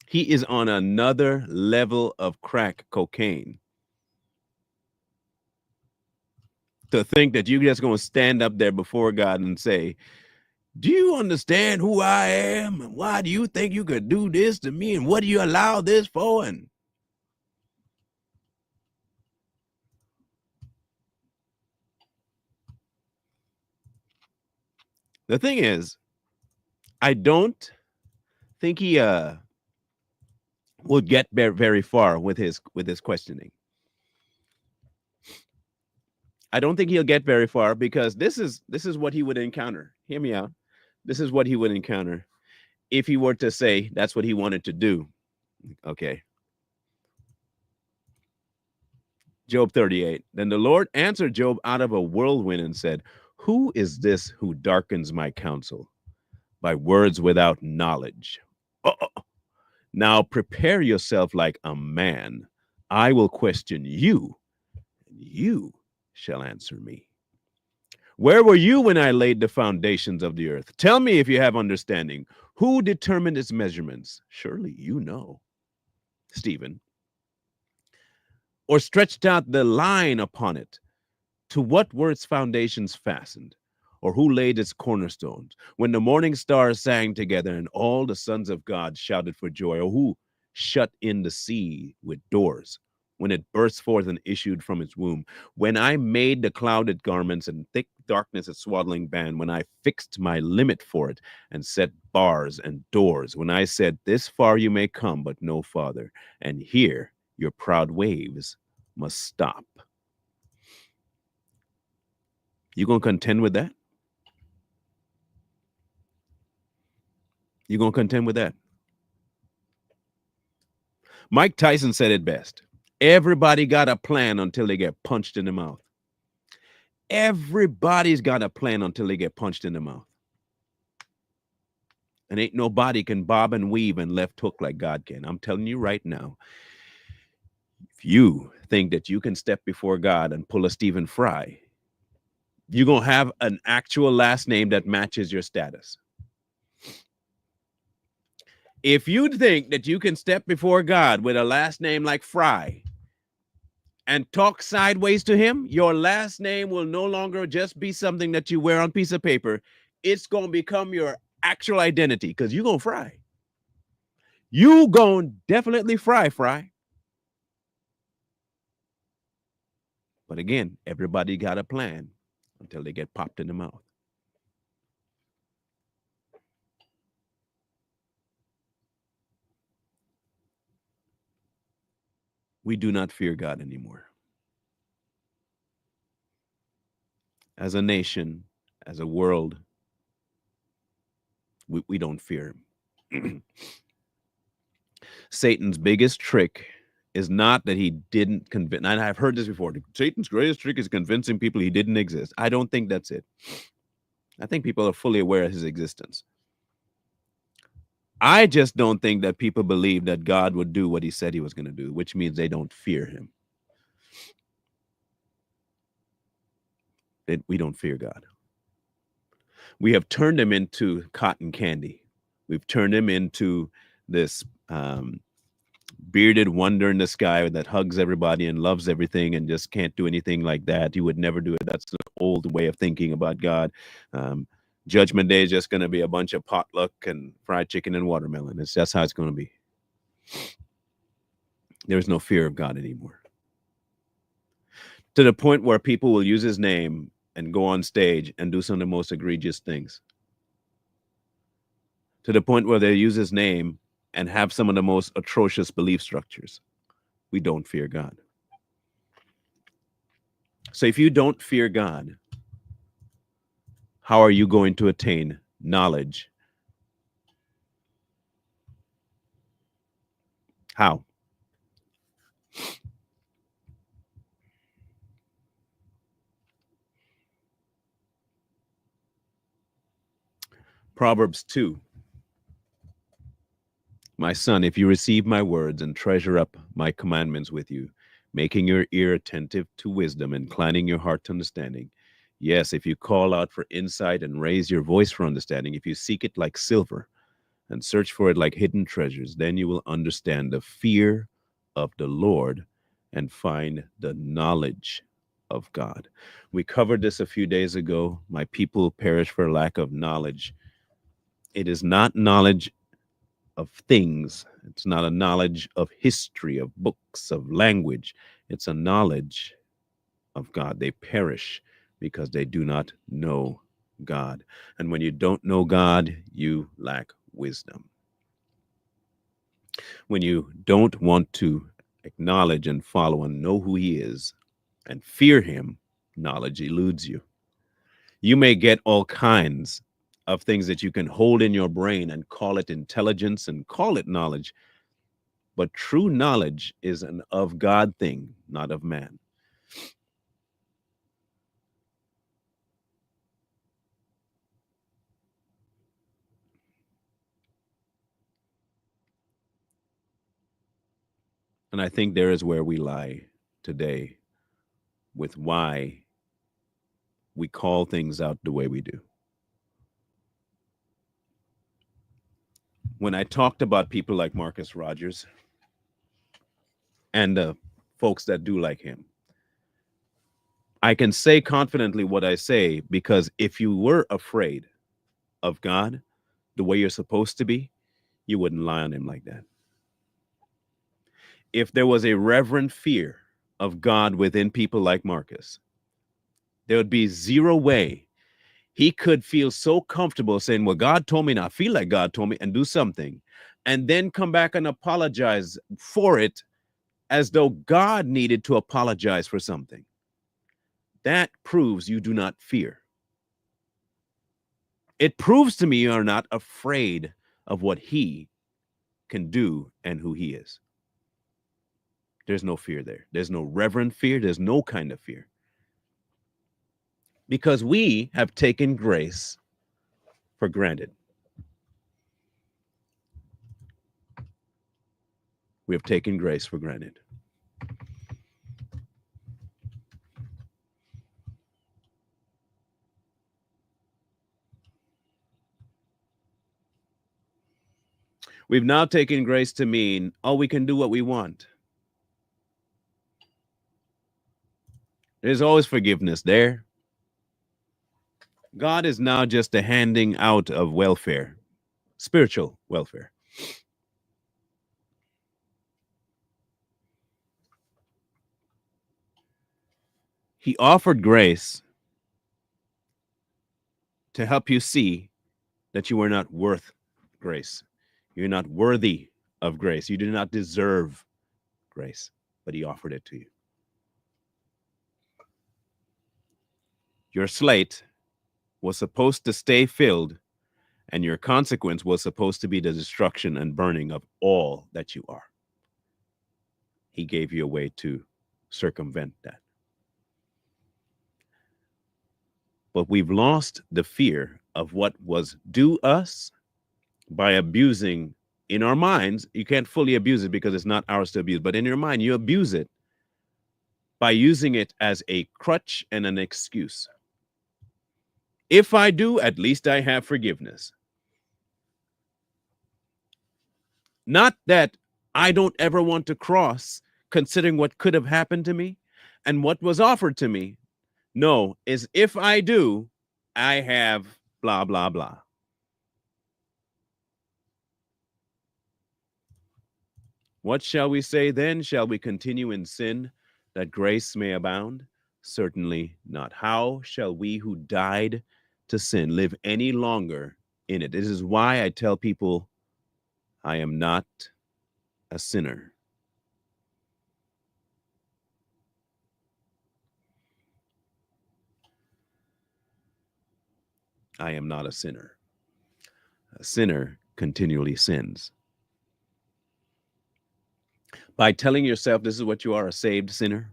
He is on another level of crack cocaine. To think that you're just going to stand up there before God and say, do you understand who I am? And why do you think you could do this to me? And what do you allow this for? And the thing is, I don't think he would get very far with his questioning. I don't think he'll get very far because this is what he would encounter. Hear me out. This is what he would encounter if he were to say that's what he wanted to do. Okay. Job 38. Then the Lord answered Job out of a whirlwind and said, who is this who darkens my counsel by words without knowledge? Now prepare yourself like a man. I will question you, and you shall answer me. Where were you when I laid the foundations of the earth? Tell me if you have understanding. Who determined its measurements? Surely you know, Stephen. Or stretched out the line upon it? To what were its foundations fastened? Or who laid its cornerstones? When the morning stars sang together and all the sons of God shouted for joy, or who shut in the sea with doors when it burst forth and issued from its womb? When I made the clouded garments and thick darkness its swaddling band, when I fixed my limit for it and set bars and doors, when I said, this far you may come, but no farther, and here your proud waves must stop. You gonna contend with that? You gonna contend with that? Mike Tyson said it best. Everybody got a plan until they get punched in the mouth. Everybody's got a plan until they get punched in the mouth. And ain't nobody can bob and weave and left hook like God can. I'm telling you right now. If you think that you can step before God and pull a Stephen Fry, you're going to have an actual last name that matches your status. If you think that you can step before God with a last name like Fry and talk sideways to him, your last name will no longer just be something that you wear on a piece of paper. It's going to become your actual identity because you're going to fry. You going to definitely fry. But again, everybody got a plan until they get popped in the mouth. We do not fear God anymore. As a nation, as a world, we don't fear him. Satan's biggest trick is not that he didn't convince, and I've heard this before, Satan's greatest trick is convincing people he didn't exist. I don't think that's it. I think people are fully aware of his existence. I just don't think that people believe that God would do what he said he was going to do, which means they don't fear him. We don't fear God. We have turned him into cotton candy. We've turned him into this bearded wonder in the sky that hugs everybody and loves everything and just can't do anything like that. He would never do it. That's the old way of thinking about God. Judgment Day is just going to be a bunch of potluck and fried chicken and watermelon. It's just how it's going to be. There's no fear of God anymore. To the point where people will use his name and go on stage and do some of the most egregious things. To the point where they use his name and have some of the most atrocious belief structures. We don't fear God. So if you don't fear God, how are you going to attain knowledge? How? Proverbs 2. My son, if you receive my words and treasure up my commandments with you, making your ear attentive to wisdom, inclining your heart to understanding. Yes, if you call out for insight and raise your voice for understanding, if you seek it like silver and search for it like hidden treasures, then you will understand the fear of the Lord and find the knowledge of God. We covered this a few days ago. My people perish for lack of knowledge. It is not knowledge of things. It's not a knowledge of history, of books, of language. It's a knowledge of God. They perish because they do not know God. And when you don't know God, you lack wisdom. When you don't want to acknowledge and follow and know who he is and fear him, knowledge eludes you. You may get all kinds of things that you can hold in your brain and call it intelligence and call it knowledge. But true knowledge is an of God thing, not of man. And I think there is where we lie today with why we call things out the way we do. When I talked about people like Marcus Rogers and the folks that do like him, I can say confidently what I say because if you were afraid of God the way you're supposed to be, you wouldn't lie on him like that. If there was a reverent fear of God within people like Marcus, there would be zero way he could feel so comfortable saying, well, God told me, and I feel like God told me, and do something, and then come back and apologize for it as though God needed to apologize for something. That proves you do not fear. It proves to me you are not afraid of what he can do and who he is. There's no fear there. There's no reverent fear. There's no kind of fear. Because we have taken grace for granted. We have taken grace for granted. We've now taken grace to mean, oh, we can do what we want. There's always forgiveness there. God is now just a handing out of welfare, spiritual welfare. He offered grace to help you see that you are not worth grace. You're not worthy of grace. You do not deserve grace, but he offered it to you. Your slate was supposed to stay filled, and your consequence was supposed to be the destruction and burning of all that you are. He gave you a way to circumvent that. But we've lost the fear of what was due us by abusing in our minds. You can't fully abuse it because it's not ours to abuse, but in your mind, you abuse it by using it as a crutch and an excuse. If I do, at least I have forgiveness. Not that I don't ever want to cross, considering what could have happened to me and what was offered to me. No, is if I do, I have blah, blah, blah. What shall we say then? Shall we continue in sin that grace may abound? Certainly not. How shall we who died to sin live any longer in it? This is why I tell people I am not a sinner. I am not a sinner. A sinner continually sins. By telling yourself this is what you are, a saved sinner,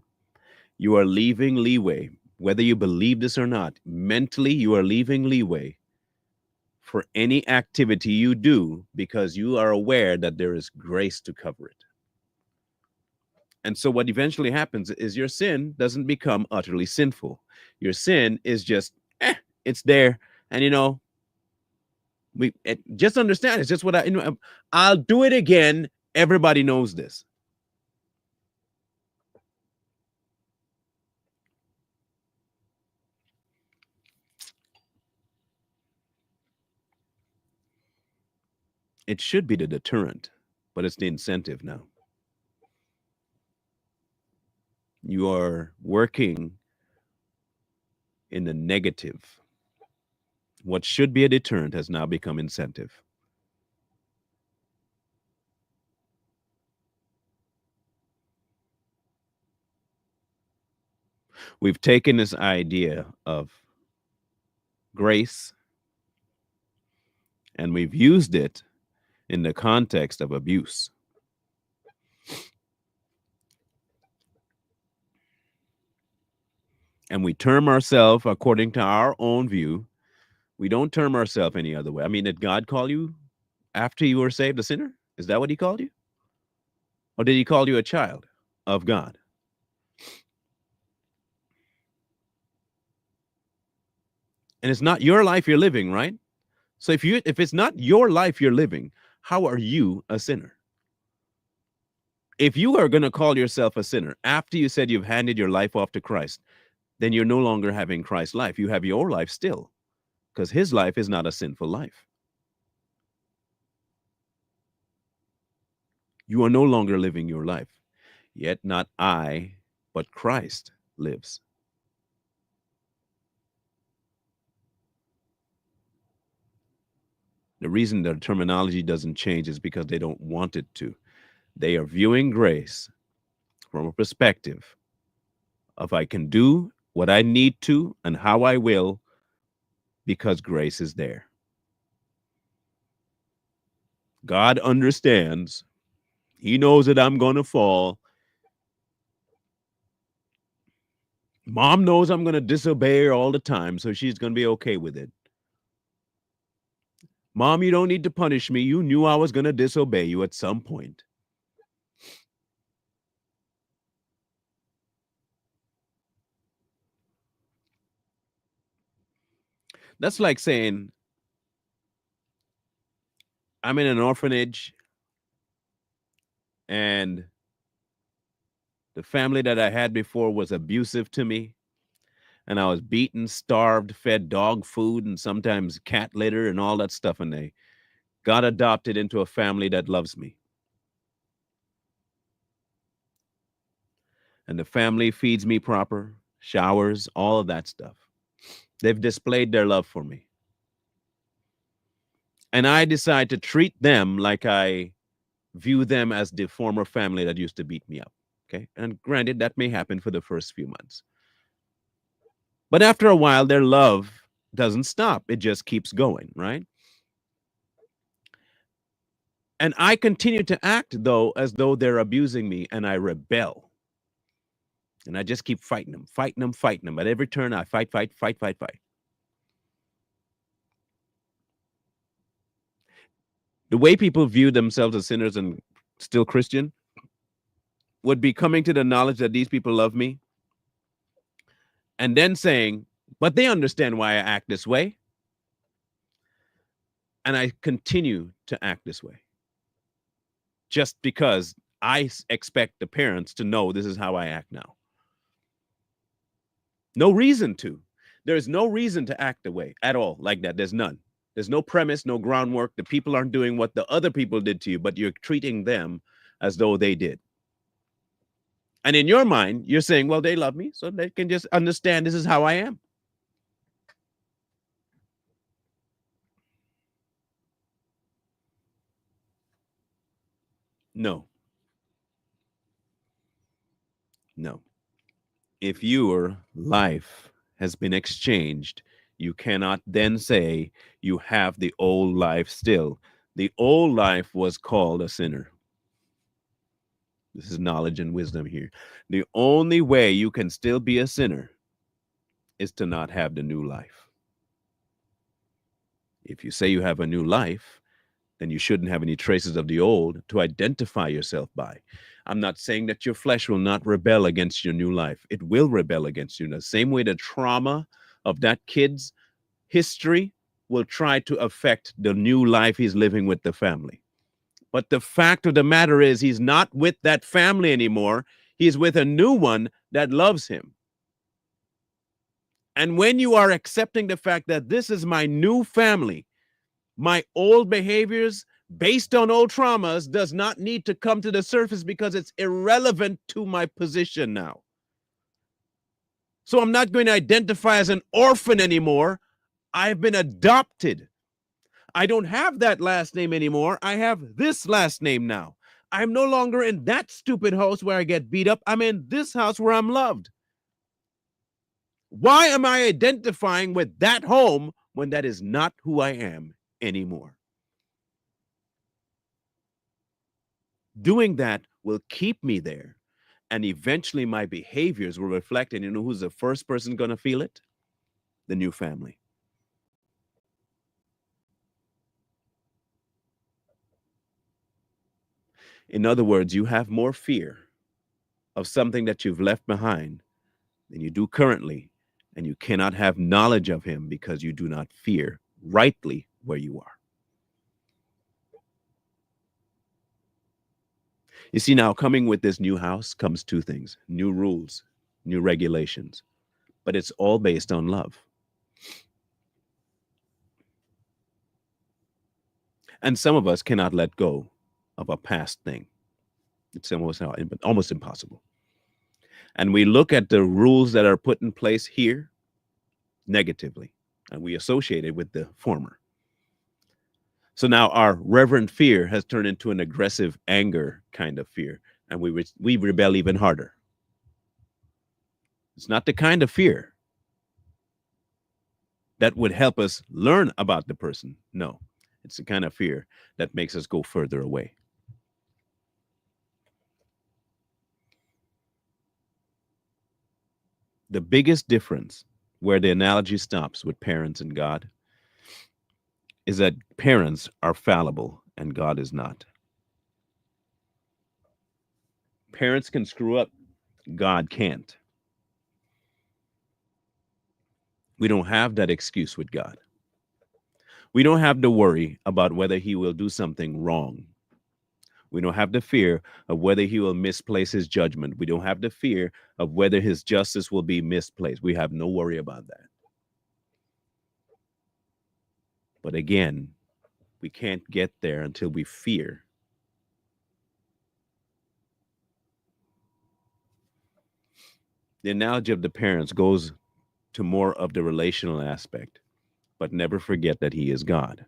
you are leaving leeway. Whether you believe this or not, mentally you are leaving leeway for any activity you do because you are aware that there is grace to cover it. And so what eventually happens is your sin doesn't become utterly sinful. Your sin is just, it's there. And, just understand, it's just what I'll do it again. Everybody knows this. It should be the deterrent, but it's the incentive now. You are working in the negative. What should be a deterrent has now become incentive. We've taken this idea of grace and we've used it in the context of abuse. And we term ourselves according to our own view. We don't term ourselves any other way. I mean, did God call you after you were saved a sinner? Is that what he called you? Or did he call you a child of God? And it's not your life you're living, right? So if it's not your life you're living, how are you a sinner? If you are going to call yourself a sinner after you said you've handed your life off to Christ, then you're no longer having Christ's life. You have your life still, because his life is not a sinful life. You are no longer living your life. Yet not I, but Christ lives. The reason the terminology doesn't change is because they don't want it to. They are viewing grace from a perspective of I can do what I need to and how I will because grace is there. God understands. He knows that I'm going to fall. Mom knows I'm going to disobey her all the time, so she's going to be okay with it. Mom, you don't need to punish me. You knew I was going to disobey you at some point. That's like saying, I'm in an orphanage And the family that I had before was abusive to me. And I was beaten, starved, fed dog food, and sometimes cat litter and all that stuff. And they got adopted into a family that loves me. And the family feeds me proper, showers, all of that stuff. They've displayed their love for me. And I decide to treat them like I view them as the former family that used to beat me up. Okay. And granted, that may happen for the first few months. But after a while, their love doesn't stop. It just keeps going, right? And I continue to act, though, as though they're abusing me, and I rebel. And I just keep fighting them, fighting them, fighting them. At every turn, I fight, fight, fight, fight, fight. The way people view themselves as sinners and still Christian would be coming to the knowledge that these people love me and then saying, but they understand why I act this way. And I continue to act this way just because I expect the parents to know this is how I act now. No reason to. There's no reason to act the way at all like that. There's none. There's no premise, no groundwork. The people aren't doing what the other people did to you, but you're treating them as though they did. And in your mind, you're saying, well, they love me, so they can just understand this is how I am. No. No. If your life has been exchanged, you cannot then say you have the old life still. The old life was called a sinner. This is knowledge and wisdom here. The only way you can still be a sinner is to not have the new life. If you say you have a new life, then you shouldn't have any traces of the old to identify yourself by. I'm not saying that your flesh will not rebel against your new life. It will rebel against you in the same way the trauma of that kid's history will try to affect the new life he's living with the family. But the fact of the matter is he's not with that family anymore. He's with a new one that loves him. And when you are accepting the fact that this is my new family, my old behaviors based on old traumas does not need to come to the surface because it's irrelevant to my position now. So I'm not going to identify as an orphan anymore. I've been adopted. I don't have that last name anymore. I have this last name now. I'm no longer in that stupid house where I get beat up. I'm in this house where I'm loved. Why am I identifying with that home when that is not who I am anymore? Doing that will keep me there. And eventually my behaviors will reflect. And you know who's the first person going to feel it? The new family. In other words, you have more fear of something that you've left behind than you do currently. And you cannot have knowledge of him because you do not fear rightly where you are. You see, now coming with this new house comes two things: new rules, new regulations, but it's all based on love. And some of us cannot let go of a past thing. It's almost impossible. And we look at the rules that are put in place here negatively, and we associate it with the former. So now our reverent fear has turned into an aggressive anger kind of fear, and we rebel even harder. It's not the kind of fear that would help us learn about the person. No, it's the kind of fear that makes us go further away. The biggest difference where the analogy stops with parents and God is that parents are fallible and God is not. Parents can screw up, God can't. We don't have that excuse with God. We don't have to worry about whether he will do something wrong. We don't have the fear of whether he will misplace his judgment. We don't have the fear of whether his justice will be misplaced. We have no worry about that. But again, we can't get there until we fear. The analogy of the parents goes to more of the relational aspect, but never forget that he is God.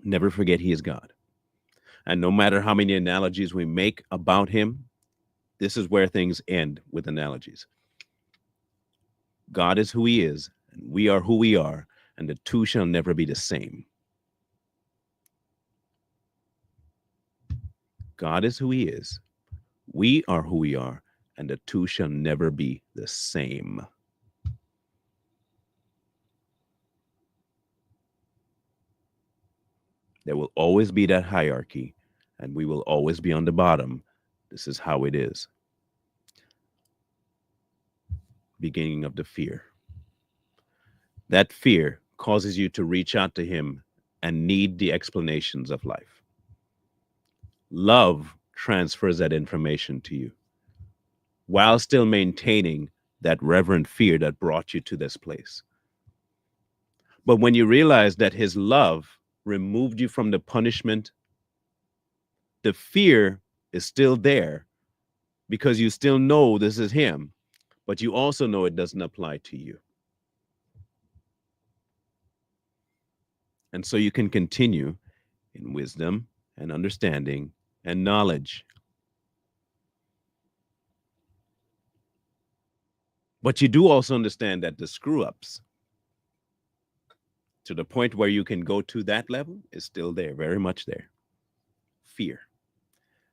Never forget he is God. And no matter how many analogies we make about him, this is where things end with analogies. God is who he is, and we are who we are, and the two shall never be the same. God is who he is, we are who we are, and the two shall never be the same. There will always be that hierarchy, and we will always be on the bottom. This is how it is. Beginning of the fear. That fear causes you to reach out to him and need the explanations of life. Love transfers that information to you while still maintaining that reverent fear that brought you to this place. But when you realize that his love removed you from the punishment, the fear is still there because you still know this is him, but you also know it doesn't apply to you. And so you can continue in wisdom and understanding and knowledge. But you do also understand that the screw ups to the point where you can go to that level is still there, very much there. Fear.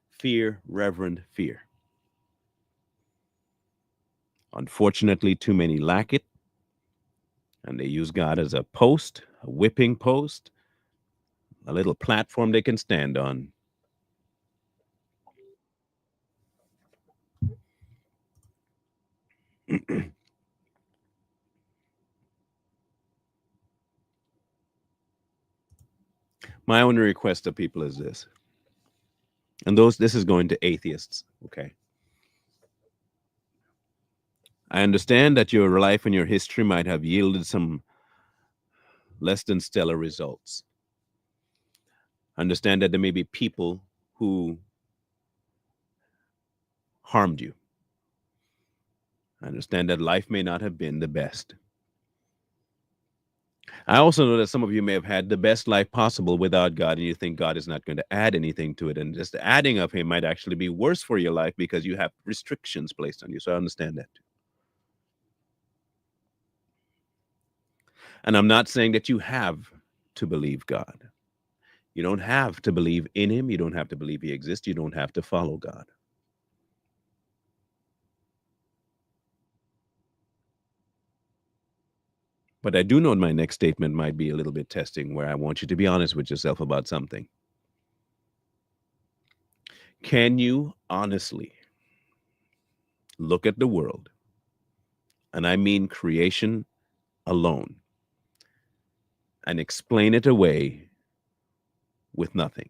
Fear, reverent fear. Unfortunately, too many lack it, and they use God as a post, a whipping post, a little platform they can stand on. My only request to people is this, and this is going to atheists, okay? I understand that your life and your history might have yielded some less than stellar results. I understand that there may be people who harmed you. I understand that life may not have been the best. I also know that some of you may have had the best life possible without God, and you think God is not going to add anything to it. And just the adding of him might actually be worse for your life because you have restrictions placed on you. So I understand that too. And I'm not saying that you have to believe God. You don't have to believe in him. You don't have to believe he exists. You don't have to follow God. But I do know my next statement might be a little bit testing, where I want you to be honest with yourself about something. Can you honestly look at the world, and I mean creation alone, and explain it away with nothing?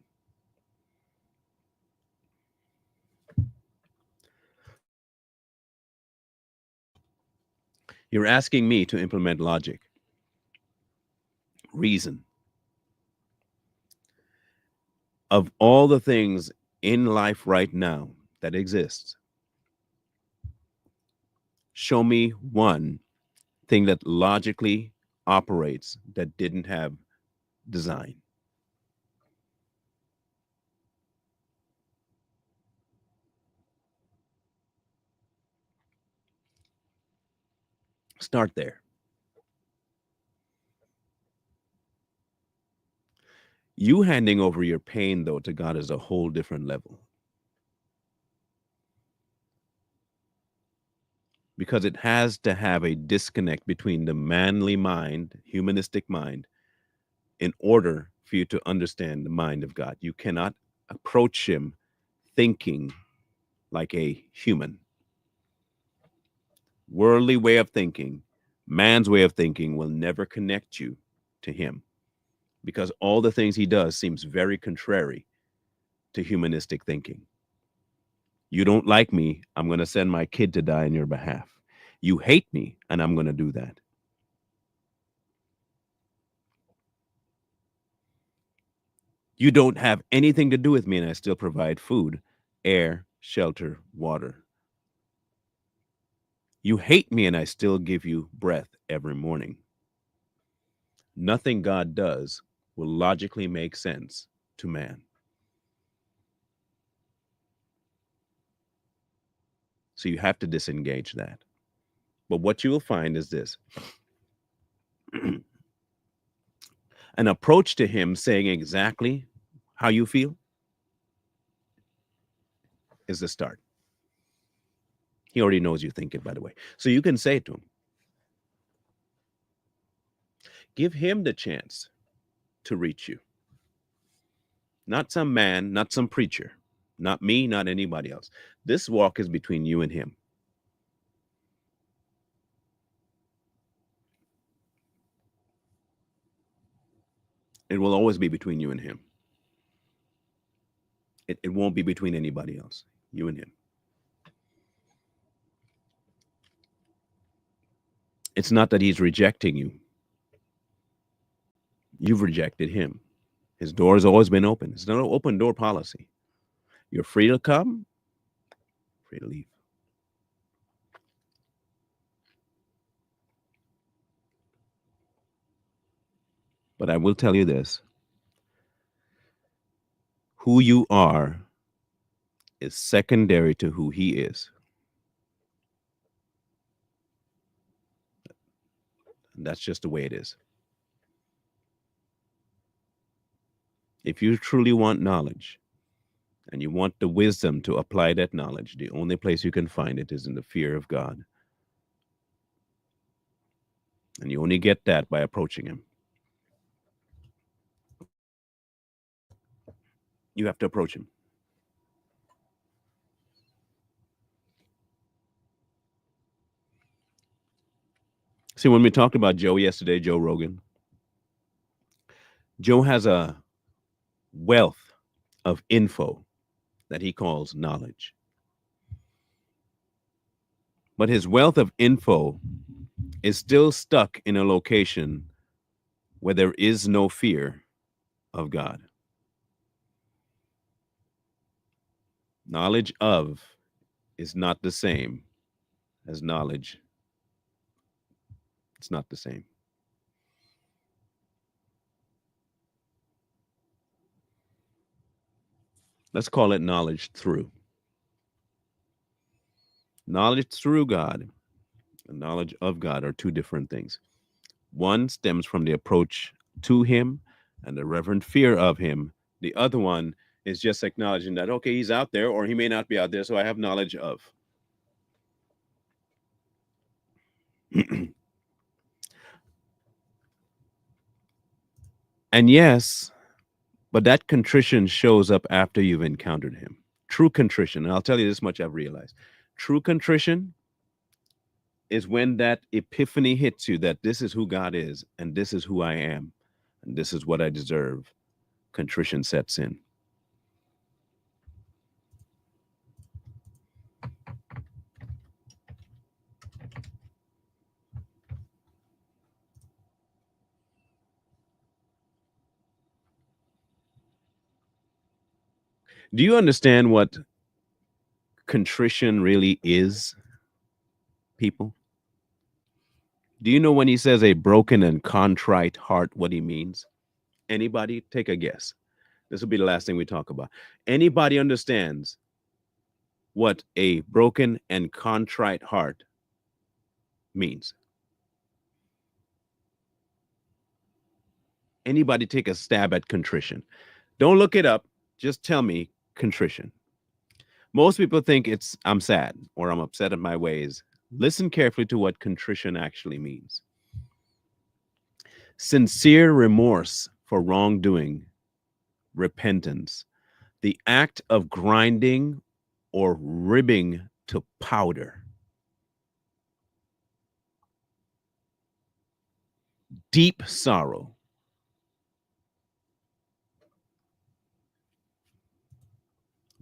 You're asking me to implement logic, reason. Of all the things in life right now that exists, show me one thing that logically operates that didn't have design. Start there. You handing over your pain, though, to God is a whole different level. Because it has to have a disconnect between the manly mind, humanistic mind, in order for you to understand the mind of God. You cannot approach him thinking like a human. Worldly way of thinking, man's way of thinking will never connect you to him, because all the things he does seems very contrary to humanistic thinking. You don't like me, I'm going to send my kid to die on your behalf. You hate me, and I'm going to do that. You don't have anything to do with me, and I still provide food, air, shelter, water. You hate me, and I still give you breath every morning. Nothing God does will logically make sense to man. So you have to disengage that. But what you will find is this: an approach to him saying exactly how you feel is the start. He already knows you think it, by the way. So you can say to him, give him the chance to reach you. Not some man, not some preacher, not me, not anybody else. This walk is between you and him. It will always be between you and him. It won't be between anybody else, you and him. It's not that he's rejecting you. You've rejected him. His door has always been open. It's not an open door policy. You're free to come, free to leave. But I will tell you this: who you are is secondary to who he is. And that's just the way it is. If you truly want knowledge and you want the wisdom to apply that knowledge, the only place you can find it is in the fear of God. And you only get that by approaching him. You have to approach him. See, when we talked about Joe yesterday, Joe Rogan, Joe has a wealth of info that he calls knowledge. But his wealth of info is still stuck in a location where there is no fear of God. Knowledge of is not the same as knowledge. It's not the same. Let's call it knowledge through. Knowledge through God and knowledge of God are two different things. One stems from the approach to him and the reverent fear of him. The other one is just acknowledging that, okay, he's out there or he may not be out there, so I have knowledge of. And yes, but that contrition shows up after you've encountered him. True contrition, and I'll tell you this much I've realized. True contrition is when that epiphany hits you that this is who God is, and this is who I am, and this is what I deserve. Contrition sets in. Do you understand what contrition really is, people? Do you know when he says a broken and contrite heart, what he means? Anybody? Take a guess. This will be the last thing we talk about. Anybody understands what a broken and contrite heart means? Anybody take a stab at contrition? Don't look it up. Just tell me contrition. Most people think it's I'm sad or I'm upset at my ways. Listen carefully to what contrition actually means. Sincere remorse for wrongdoing, repentance, the act of grinding or ribbing to powder. Deep sorrow.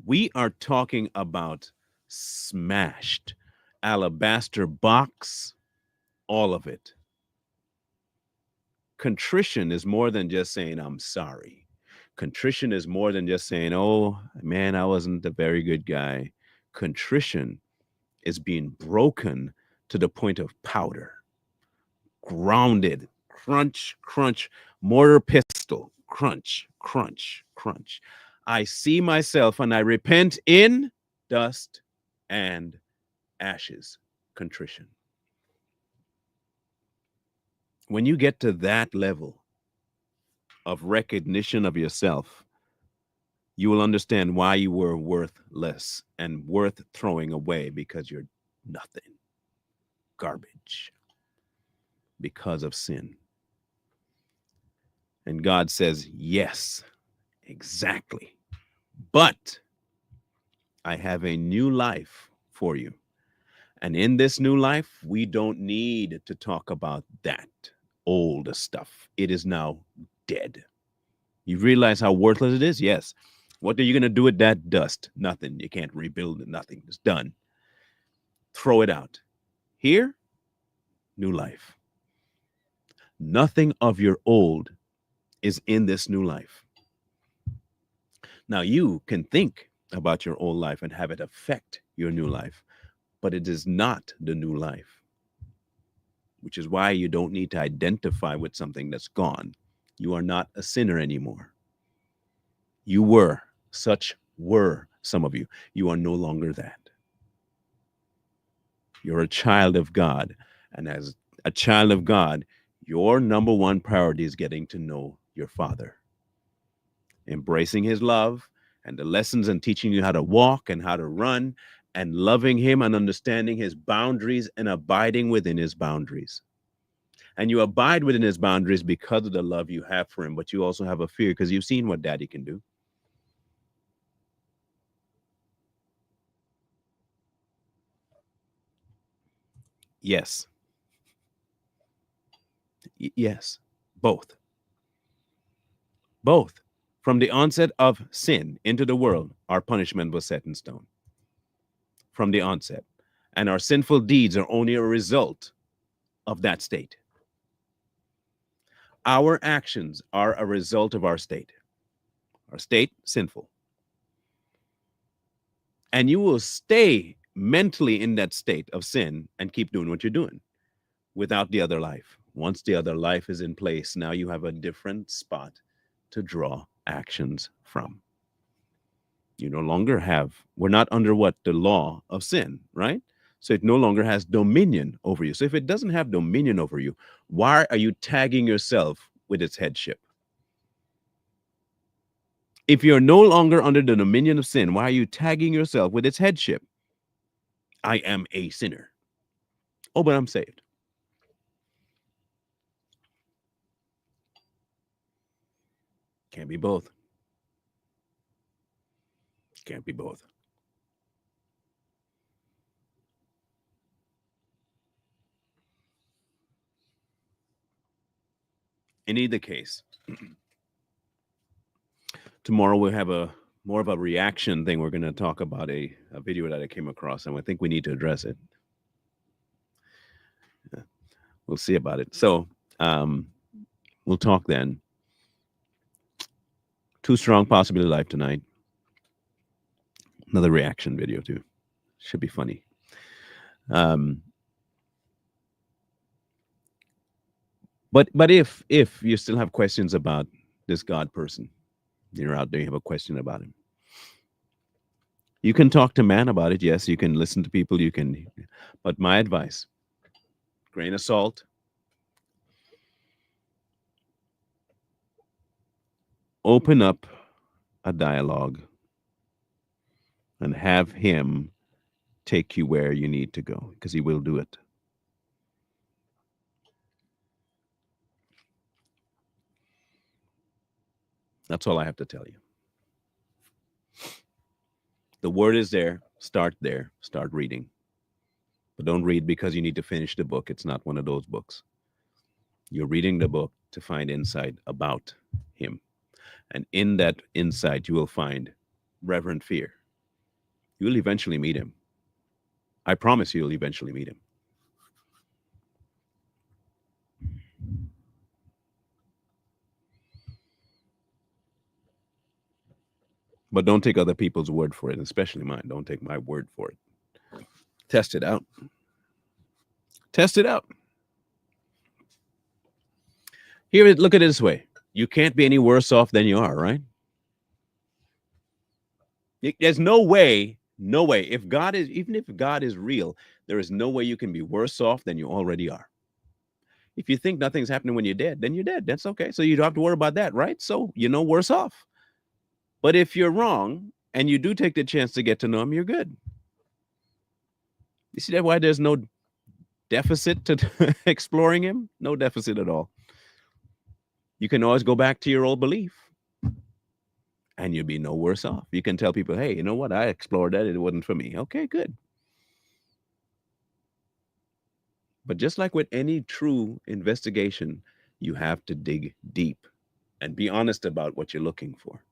We are talking about smashed alabaster box, all of it. Contrition is more than just saying, I'm sorry. Contrition is more than just saying, oh, man, I wasn't a very good guy. Contrition is being broken to the point of powder, grounded, crunch, crunch, mortar pestle, crunch, crunch, crunch. I see myself and I repent in dust and ashes, contrition. When you get to that level of recognition of yourself, you will understand why you were worthless and worth throwing away, because you're nothing, garbage, because of sin. And God says, yes, exactly. But I have a new life for you. And in this new life, we don't need to talk about that old stuff. It is now dead. You realize how worthless it is? Yes. What are you going to do with that dust? Nothing. You can't rebuild it. Nothing. It's done. Throw it out. Here, new life. Nothing of your old is in this new life. Now, you can think about your old life and have it affect your new life, but it is not the new life, which is why you don't need to identify with something that's gone. You are not a sinner anymore. You were, such were some of you. You are no longer that. You're a child of God. And as a child of God, your number one priority is getting to know your Father, embracing his love and the lessons, and teaching you how to walk and how to run, and loving him and understanding his boundaries and abiding within his boundaries. And you abide within his boundaries because of the love you have for him, but you also have a fear because you've seen what daddy can do. Yes. Yes. Both. Both. From the onset of sin into the world, our punishment was set in stone. From the onset. And our sinful deeds are only a result of that state. Our actions are a result of our state. Our state, sinful. And you will stay mentally in that state of sin and keep doing what you're doing without the other life. Once the other life is in place, now you have a different spot to draw actions from. You no longer have, we're not under what? The law of sin, right? So it no longer has dominion over you. So if it doesn't have dominion over you, why are you tagging yourself with its headship? If you're no longer under the dominion of sin, why are you tagging yourself with its headship? I am a sinner. Oh, but I'm saved. Can't be both. Can't be both. In either case, tomorrow we'll have a more of a reaction thing. We're going to talk about a video that I came across, and I think we need to address it. Yeah, we'll see about it. So we'll talk then. Too Strong Possibility Life tonight. Another reaction video too. Should be funny. But if you still have questions about this God person, you're out there, you have a question about him, you can talk to man about it. Yes, you can listen to people. You can, but my advice, grain of salt. Open up a dialogue and have him take you where you need to go, because he will do it. That's all I have to tell you. The word is there. Start there. Start reading. But don't read because you need to finish the book. It's not one of those books. You're reading the book to find insight about him. And in that insight, you will find reverent fear. You'll eventually meet him. I promise you'll eventually meet him. But don't take other people's word for it, especially mine. Don't take my word for it. Test it out. Test it out. Here, look at it this way. You can't be any worse off than you are, right? There's no way, if God is, even if God is real, there is no way you can be worse off than you already are. If you think nothing's happening when you're dead, then you're dead. That's okay. So you don't have to worry about that, right? So you're no worse off. But if you're wrong and you do take the chance to get to know him, you're good. You see that why there's no deficit to exploring him? No deficit at all. You can always go back to your old belief and you'll be no worse off. You can tell people, hey, you know what? I explored that. It wasn't for me. Okay, good. But just like with any true investigation, you have to dig deep and be honest about what you're looking for.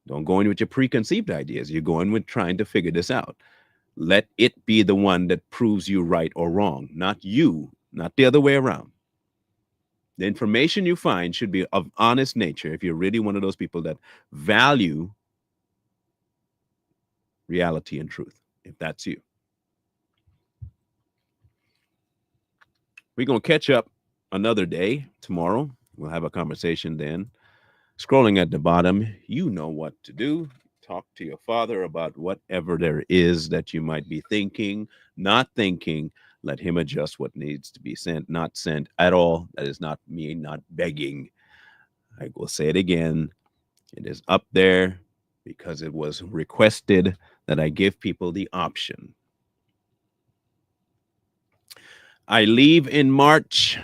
Don't go in with your preconceived ideas. You're going with trying to figure this out. Let it be the one that proves you right or wrong, not you, not the other way around. The information you find should be of honest nature if you're really one of those people that value reality and truth, if that's you. We're going to catch up another day tomorrow. We'll have a conversation then. Scrolling at the bottom, you know what to do. Talk to your father about whatever there is that you might be thinking, not thinking. Let him adjust what needs to be sent, not sent at all. That is not me, not begging. I will say it again. It is up there because it was requested that I give people the option. I leave in March,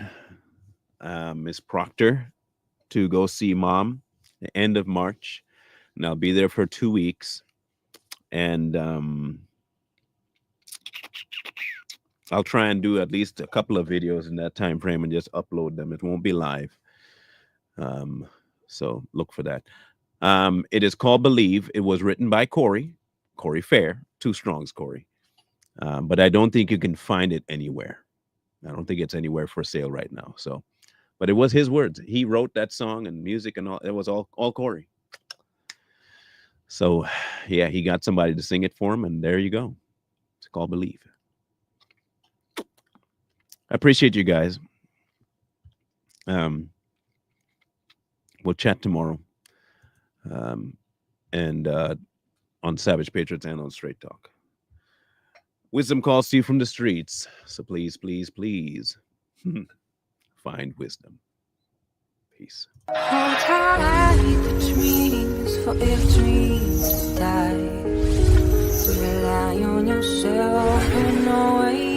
Miss Proctor, to go see Mom, the end of March. And I'll be there for 2 weeks. And I'll try and do at least a couple of videos in that time frame and just upload them. It won't be live. So look for that. It is called Believe. It was written by Corey Fair, Two Strongs Corey. But I don't think you can find it anywhere. I don't think it's anywhere for sale right now. So, but it was his words. He wrote that song and music and all. It was all Corey. So, yeah, he got somebody to sing it for him, and there you go. It's called Believe. I appreciate you guys. We'll chat tomorrow, and on Savage Patriots and on Straight Talk. Wisdom calls to you from the streets, so please, please, please find wisdom. Peace. Hold tight the dreams, for if dreams die, rely on yourself in no way.